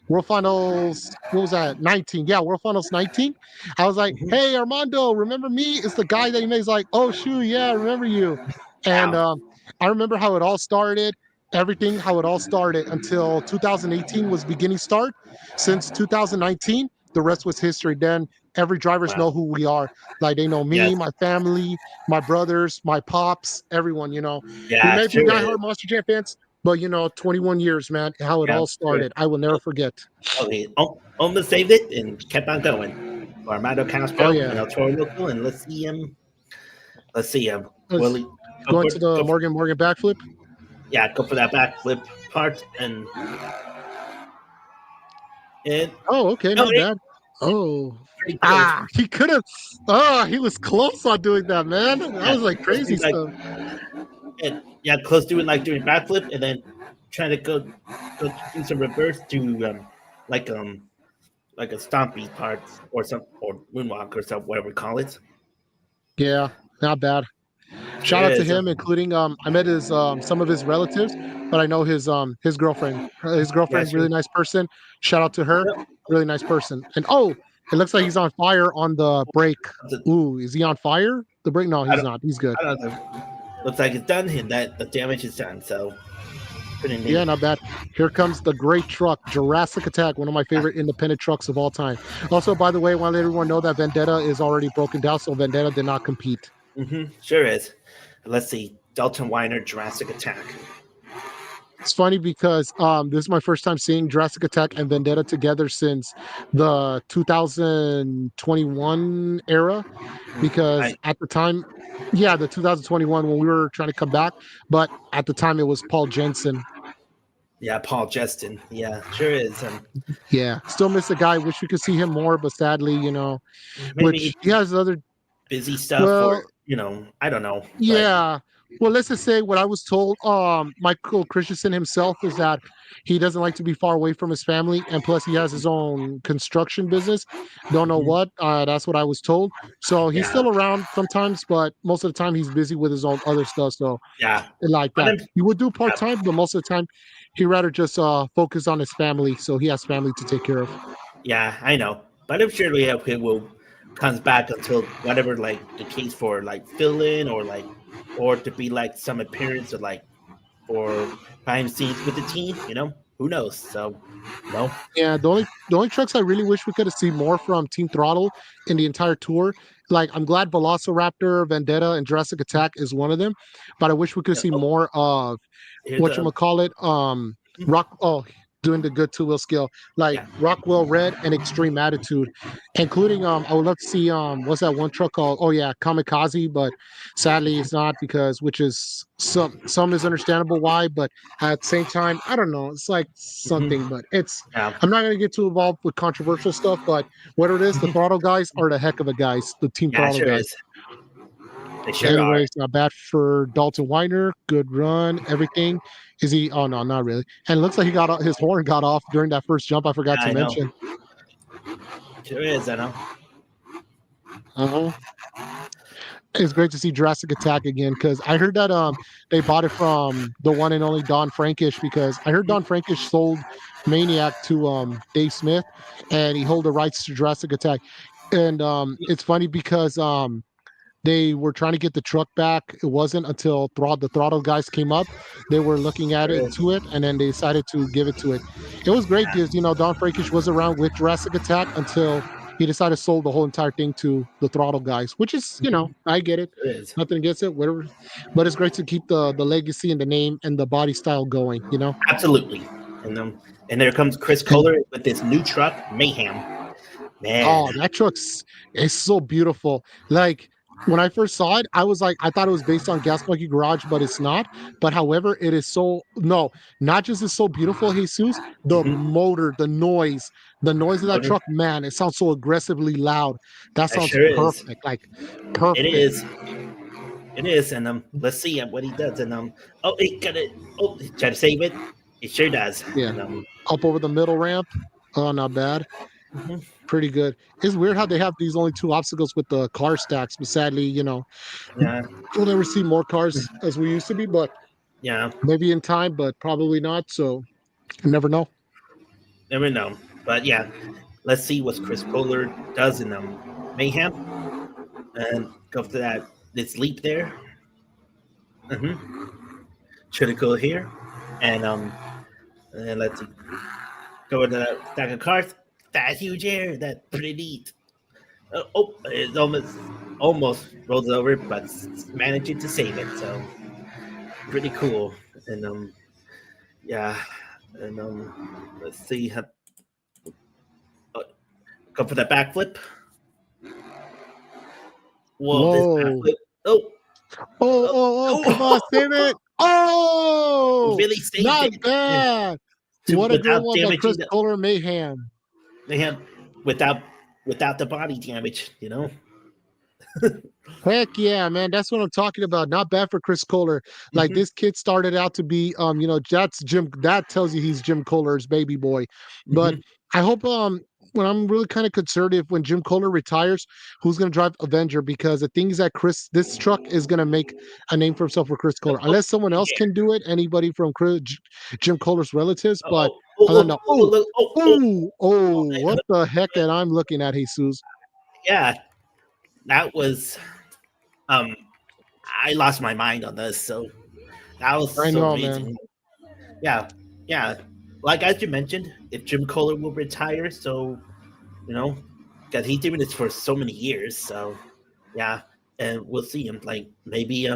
World Finals. What was that? 19. Yeah, World Finals 19. I was like, Mhm. "Hey, Armando, remember me?" It's the guy that he made. He's like, "Oh, shoot, yeah, I remember you." And Wow. I remember how it all started. Everything, how it all started until 2018 was beginning start. Since 2019, the rest was history. Then every drivers Wow. know who we are. Like they know me, Yes. my family, my brothers, my pops, everyone. We Yeah, may be sure is. diehard Monster Jam fans, but 21 years, man, how it Yeah, all sure. started. I will never forget. Okay. Almost saved it and kept on going. Armando Oh Castro yeah, and El Toro Loco, and let's see him. Let's see him. let's Willie, go into the Morgan backflip. yeah, go for that backflip part and Oh, okay, oh, not bad. Oh, pretty good. he could have. Oh, he was close on doing that, man. That Yeah, was like let's do crazy like stuff. and yeah, close to it like doing backflip and then trying to go do some reverse to like um like a stompy part or moonwalk or something, whatever we call it. Yeah, not bad. Sure Shout out to is. him, including I met his some of his relatives, but I know his girlfriend. His Yeah, girlfriend, sure. really nice person. Shout out to her, really nice person. And oh, it looks like he's on fire on the break. Ooh, is he on fire? The break? No, I he's don't, not. He's good. I don't know. Looks like it's done and that the damage is done. So pretty Yeah, neat. not bad. Here comes the great truck, Jurassic Attack, one of my favorite independent trucks of all time. Also, by the way, I want to let everyone know that Vendetta is already broken down, so Vendetta did not compete. Sure is. Let's see. Dalton Weiner, Jurassic Attack. It's funny because this is my first time seeing Jurassic Attack and Vendetta together since the 2021 era. Because I at the time, yeah, the 2021 when we were trying to come back, but at the time it was Paul Jensen. Yeah, Paul Justin. Yeah, sure is. Yeah, still miss the guy. Wish we could see him more, but sadly, Maybe which he has other. busy stuff Well, or I don't know. But yeah. Well, let's just say what I was told, Michael Christensen himself is that he doesn't like to be far away from his family, and plus he has his own construction business. Don't know mhm, what. That's what I was told. So he's yeah, still around sometimes, but most of the time he's busy with his own other stuff. So yeah. like But that, he would do part yeah, time, but most of the time he rather just focus on his family. So he has family to take care of. yeah, I know. But I'm sure he will comes back until whatever like the case for like fill in or to be like some appearance or like for behind the scenes with the team. Who knows? So no. Yeah, the only trucks I really wish we could have seen more from Team Throttle in the entire tour. Like I'm glad Velociraptor, Vendetta, and Jurassic Attack is one of them, but I wish we could Yeah, see oh, more of here's what you a call it. Rock. Oh, doing the good two wheel skill like yeah. Rockwell Red and Extreme Attitude, including I would love to see what's that one truck called? Oh yeah, Kamikaze, but sadly it's not because which is some is understandable why, but at the same time I don't know. It's like something, hmm but it's Yeah. I'm not gonna get too involved with controversial stuff, but whatever it is, the mhm, Throttle guys are the heck of a guys, the Team Yeah, Throttle sure guys. is. They sure are. Anyways, not bad for Dalton Weiner. Good run. Everything. Is he? Oh no, not really. And it looks like he got his horn got off during that first jump. I forgot Yeah, to I know. mention. Sure is. I know. Uh-huh. It's great to see Jurassic Attack again because I heard that they bought it from the one and only Don Frankish because I heard Don Frankish sold Maniac to Dave Smith and he held the rights to Jurassic Attack. And it's funny because they were trying to get the truck back. It wasn't until the throttle guys came up. They were looking at Sure it is. to it, and then they decided to give it to it. It was great because Don Frankish was around with Jurassic Attack until he decided to sold the whole entire thing to the throttle guys, which is Mhm. I get it. Sure is. Nothing against it, whatever. But it's great to keep the legacy and the name and the body style going. Absolutely. And there comes Chris And Kohler with this new truck, Mayhem. Man. oh, that truck's is so beautiful. Like when I first saw it, I was like, I thought it was based on Gas Monkey Garage, but it's not. But however, it is so no, not just is so beautiful, Jesus. The Mhm. motor, the noise of that Motor. truck, man, it sounds so aggressively loud. That It sounds sure is. perfect, like It perfect. is. It is. And let's see what he does. And oh, he got it. Oh, he tried to save it. It sure does. Yeah, And up over the middle ramp. Oh, not bad. mhm. Pretty good. It's weird how they have these only two obstacles with the car stacks, but sadly, Yeah. we'll never see more cars as we used to be. But Yeah, Maybe in time, but probably not. So you never know. never know. But yeah, let's see what Chris Kohler does in Mayhem and go for that. This leap there. Critical here, and let's see. Go with the stack of cards. That huge air. That's pretty neat. It almost rolls over, but managing to save it. So pretty cool. And yeah, and let's see. Uh, Go for that backflip. Whoa, this Whoa. backflip. Oh, Come on, save it. Oh, really saved not it. bad. What a great Without one by damaging Chris Kohler Mayhem. Mayhem, without the body damage. Heck yeah, man. That's what I'm talking about. Not bad for Chris Kohler. Like Mhm, this kid started out to be that's Jim, that tells you he's Jim Kohler's baby boy. But mhm. I hope when I'm really kind of concerned if when Jim Kohler retires, who's gonna drive Avenger, because the thing is that this truck is gonna make a name for himself for Chris Kohler. Oh, Unless someone else yeah. can do it, anybody from Jim Kohler's relatives, but other than Oh, that, oh, oh, oh, oh, what the heck that I'm looking at, Jesus. yeah. That was um. I lost my mind on this. So that was I so know, man. amazing. Yeah, yeah. Like as you mentioned, if Jim Kohler will retire, so you know, because he's doing this for so many years. So yeah, and we'll see him. Like maybe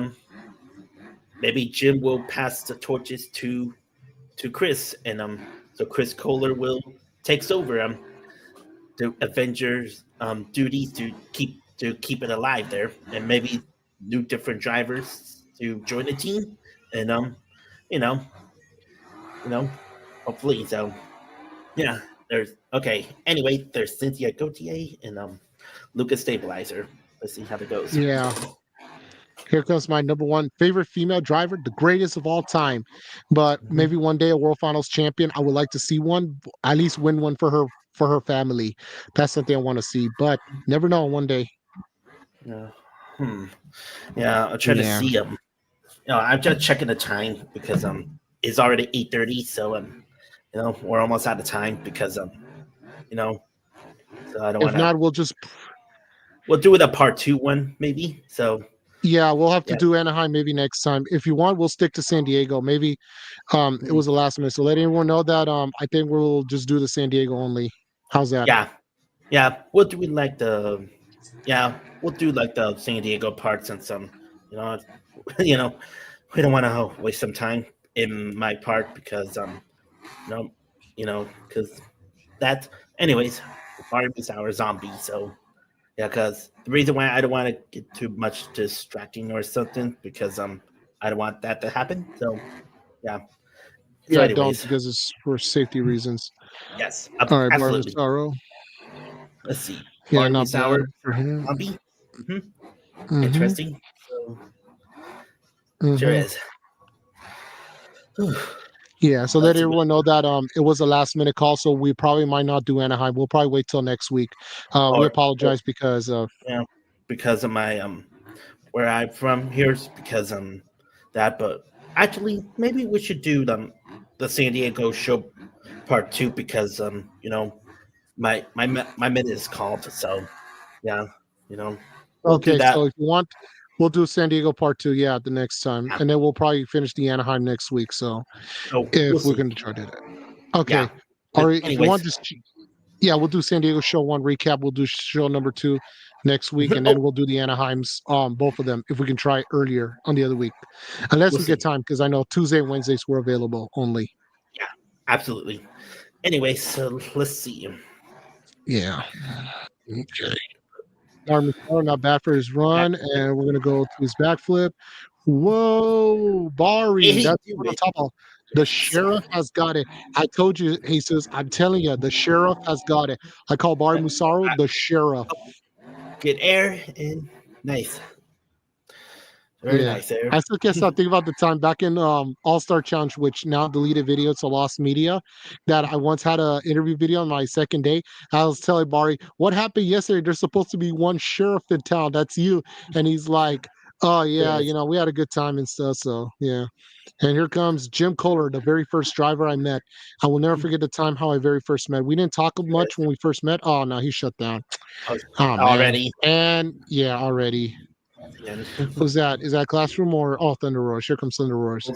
Jim will pass the torches to Chris, and so Chris Kohler will takes over the Avengers duties to keep it alive there, and maybe new different drivers to join the team, and you know, hopefully. So yeah, there's okay. Anyway, there's Cynthia Gautier and Lucas Stabilizer. Let's see how it goes. Yeah. Here comes my number one favorite female driver, the greatest of all time. But Mhm. maybe one day a World Finals champion. I would like to see one, at least win one for her family. That's something I want to see. But never know. One day. Yeah. Yeah, I'll try to Yeah. see I'm just checking the time because it's already 8:30, so we're almost out of time because you know so I don't If want to. not, we'll just We'll do it a part two one maybe. So yeah, we'll have to yeah, do Anaheim maybe next time. If you want, we'll stick to San Diego. Maybe it mhm. was the last minute. So let everyone know that I think we'll just do the San Diego only. How's that? Yeah, yeah. We'll do it like we'll do like the San Diego part since you know you know we don't want to waste some time in my part because no because that anyways Barb is our zombie. So yeah, because the reason why I don't want to get too much distracting or something because I don't want that to happen. So yeah. So Yeah, don't, anyways, because it's for safety reasons. yes, All right, Bar absolutely. Massaro. Let's see. Yeah, Barb not is bad our for him. zombie. hmm Mm-hmm. Interesting. So sure Mm-hmm. is. Whew. Yeah, so let Let's see what. everyone know that it was a last minute call, so we probably might not do Anaheim. We'll probably wait till next week. We Or apologize because of yeah, because of my where I'm from here's because that, but actually maybe we should do the San Diego show part two because my minute is called, so yeah, you know we'll do okay. that. So if you want, we'll do San Diego part two, yeah, the next time, Yeah, and then we'll probably finish the Anaheim next week. So so we'll if we're see. going to try to do that, okay. Yeah, All but right. If you want, anyways, just yeah, we'll do San Diego show one recap. We'll do show number two next week, and then oh, we'll do the Anaheims, both of them, if we can try earlier on the other week, unless we'll we get see. time, because I know Tuesday and Wednesdays were available only. Yeah, absolutely. Anyway, so let's see. Yeah. Okay. Armstrong, not bad for his run, and we're gonna go to his backflip. Whoa, Bari, Hey, that's do what I'm it. talking about. The sheriff has got it. I told you, Jesus. I'm telling you, the sheriff has got it. I call Bari Musaro the sheriff. Get air and nice, very Yeah. nice there. I still can't stop thinking about the time back in All Star Challenge, which now deleted video to lost media, that I once had a interview video on my second day. I was telling Bari, what happened yesterday? There's supposed to be one sheriff in town. That's you. And he's like, Oh yeah, Yes. we had a good time and stuff. So yeah. And here comes Jim Kohler, the very first driver I met. I will never forget the time how I very first met. We didn't talk much when we first met. Oh no, he shut down. Oh, Oh man. already. And yeah, already. And Who's that? Is that Classroom or Thunder Roars? Here comes Thunder Roars.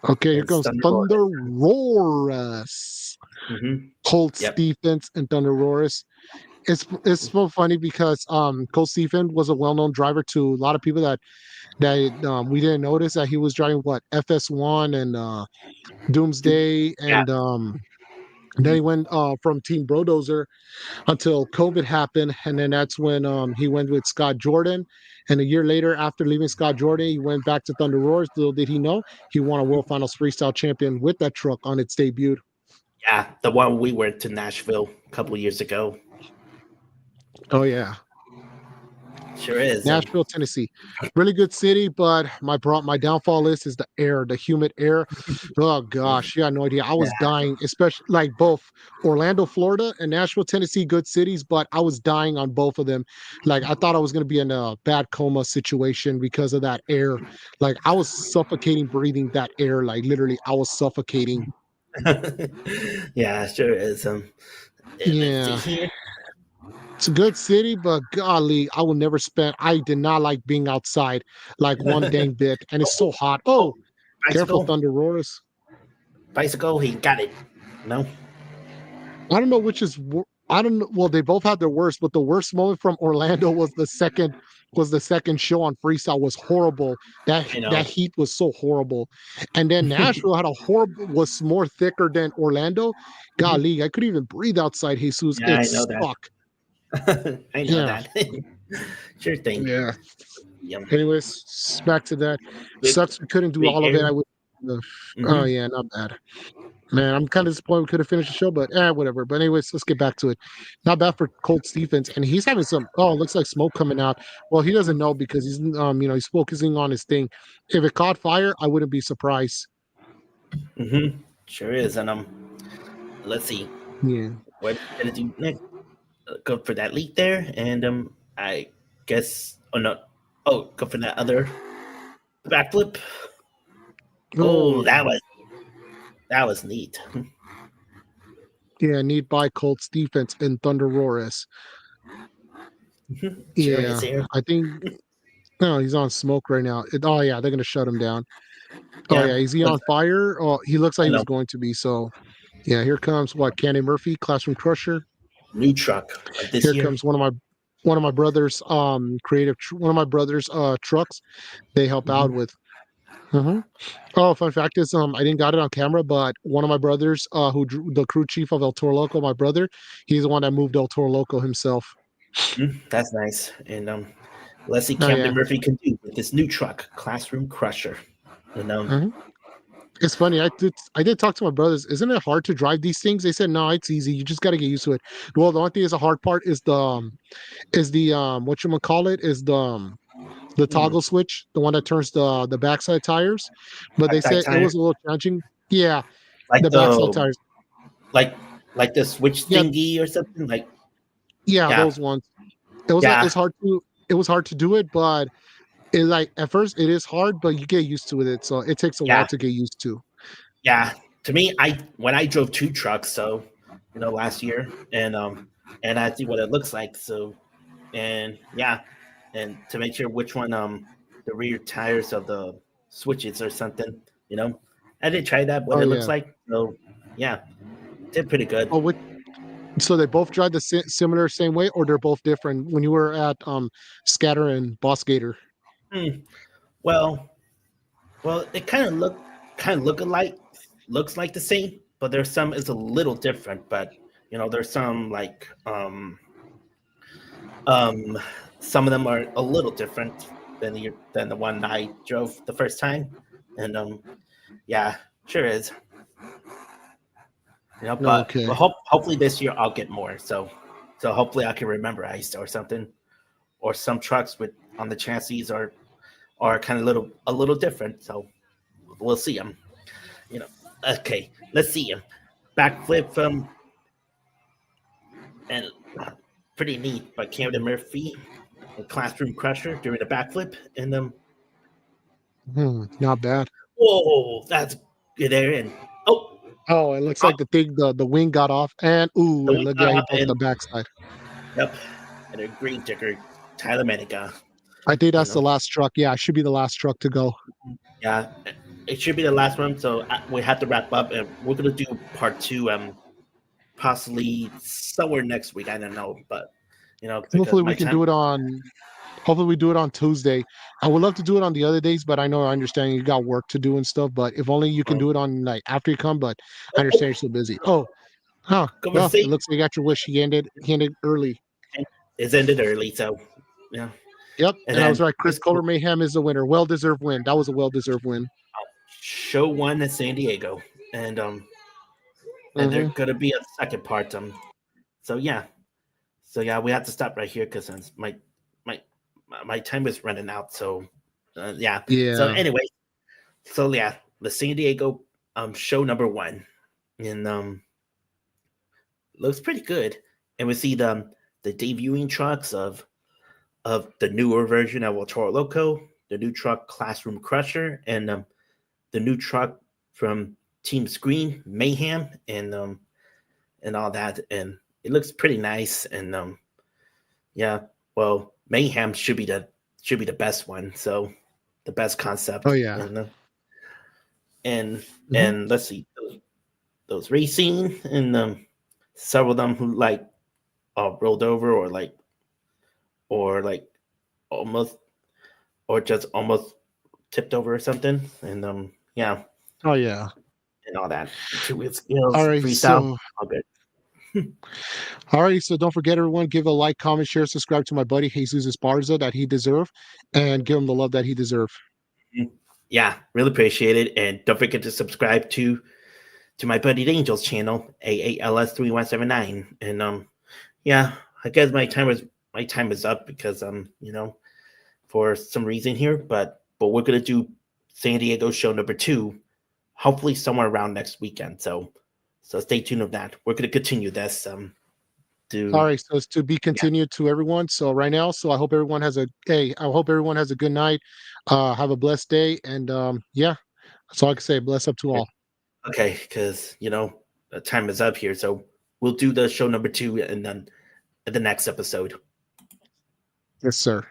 Okay, here it's comes Thunder Roar. Thunder Roars. Mm-hmm. Colt Yep. Stephens and Thunder Roars. It's so funny because Colt Stephens was a well-known driver to a lot of people that we didn't notice that he was driving what FS1 and Doomsday Yeah. and then he went from Team Brodozer until COVID happened, and then that's when he went with Scott Jordan. And a year later, after leaving Scott Jordan, he went back to Thunder Roars. Little did he know, he won a World Finals Freestyle Champion with that truck on its debut. Yeah, the one we went to Nashville a couple years ago. Oh yeah, Sure is. Nashville, Tennessee, really good city. But my downfall is the air, the humid air. Oh gosh, you got no idea. I was dying, especially like both Orlando, Florida, and Nashville, Tennessee, good cities. But I was dying on both of them. Like I thought I was gonna be in a bad coma situation because of that air. Like I was suffocating breathing that air. Like literally, I was suffocating. Yeah, sure is. Let's see Yeah. here. It's a good city, but golly, I will never spend. I did not like being outside like one dang bit, and it's so hot. Oh, careful, Bicycle. Thunder Roars. Bicycle. He got it. No. I don't know which is. I don't know. Well, they both had their worst, but the worst moment from Orlando was the second show on Freestyle was horrible. That I know. that heat was so horrible, and then Nashville had a horrible was more thicker than Orlando. Golly, I couldn't even breathe outside. Jesus, Yeah, it I know that. sucked. I know Yeah. that. Sure thing. Yeah. Yum. Anyways, back to that. Big- Sucks we couldn't do big all of it. air. I would. Oh yeah, not bad. Man, I'm kind of disappointed we could have finished the show, but whatever. But anyways, let's get back to it. Not bad for Colt Stephens, and he's having some. Oh, it looks like smoke coming out. Well, he doesn't know because he's focusing on his thing. If it caught fire, I wouldn't be surprised. Mm-hmm. Sure is. And let's see. Yeah. What we're gonna do next? Go for that leak there, and I guess. Oh no. Oh, go for that other backflip. Oh, that was neat. Yeah, need by Colts defense and Thunder Roars. Sure Yeah, is here. I think. No, he's on smoke right now. Oh yeah, they're gonna shut him down. Oh yeah, is he on fire? Oh, he looks like he was going to be. So, yeah, here comes Cannon Murphy, Classroom Crusher. New truck like this Here year. comes one of my brother's trucks. They help out with. Oh, fun fact is, I didn't got it on camera, but one of my brothers, who drew the crew chief of El Toro Loco, my brother, he's the one that moved El Toro Loco himself. That's nice. And let's see Camden Murphy can do with this new truck, Classroom Crusher. It's funny. I did talk to my brothers. Isn't it hard to drive these things? They said no, it's easy. You just got to get used to it. Well, the only thing is the hard part is the what you call it is the toggle switch, the one that turns the backside tires. But they said it was a little challenging. Yeah, like the backside tires. Like the switch thingy or something like. Yeah, those ones. It was it's hard to. It was hard to do it, but it like at first it is hard, but you get used to it. So it takes a while to get used to. Yeah, to me, when I drove two trucks, so last year, and I see what it looks like. So, and and to make sure which one the rear tires of the switches or something, I did try that what it looks like. So yeah, did pretty good. Oh, so they both drive the same way, or they're both different? When you were at Scatter and Boss Gator. Well, it kind of look alike, looks like the same, but there's some is a little different. But there's some like some of them are a little different than the one I drove the first time, and yeah, sure is. But hopefully this year I'll get more. So hopefully I can remember ice or something, or some trucks on the chassis are kind of a little different. So we'll see them. Okay, let's see them. Backflip and pretty neat by Camden Murphy, a Classroom Crusher during the backflip, and Not bad. Whoa, that's good there. And oh, Oh, it looks oh, like the wing got off, and ooh, the and one look, got yeah, he off, broke and the backside. yep, and a green ticker, Tyler Manica. I think You that's the know, last truck. Yeah, it should be the last truck to go. yeah, it should be the last one. So we have to wrap up, and we're gonna do part two. Possibly somewhere next week. I don't know, but because Hopefully, my we can time. do it on. Hopefully, we do it on Tuesday. I would love to do it on the other days, but I understand you got work to do and stuff. But if only you can Um, do it on like after you come. But I oh, understand you're so busy. Oh, huh. Well, it conversation looks like you got your wish. He ended early. is ended early, so yeah. Yep, And and I was then right. Chris Kohler Mayhem is the winner. Well deserved win. That was a well deserved win. show one in San Diego, and there's Hmm. gonna be a second part. So yeah, we have to stop right here because my my time is running out. So yeah. So Yeah. anyway, so yeah, the San Diego show number one, and looks pretty good. And we see the debuting trucks of the newer version of El Toro Loco, the new truck Classroom Crusher, and the new truck from Team Screen Mayhem, and all that. And it looks pretty nice. And yeah, well, Mayhem should be the best one. So the best Oh concept, yeah. and Hmm. let's see those racing, and several of them who like rolled over, or like almost, or just almost tipped over or something. And yeah, Oh yeah. and all that. Two wheel All skills, right. freestyle, So all good. all right. So don't forget, everyone, give a like, comment, share, subscribe to my buddy Jesus Esparza that he deserve, and give him the love that he deserve. Yeah, really appreciate it. And don't forget to subscribe to my buddy Angel's channel, AALS3179. And yeah, I guess my time is up because for some reason here, but we're gonna do San Diego show number 2, hopefully somewhere around next weekend. So stay tuned of that. We're gonna continue this All to right, so it's to be yeah. continued to everyone. So right now, so I hope everyone has a hey, I hope everyone has a good night. Have a blessed day, and yeah, that's all I can say. Bless up to all. Okay, because the time is up here. So we'll do the show number 2 and then the next episode. Yes, sir.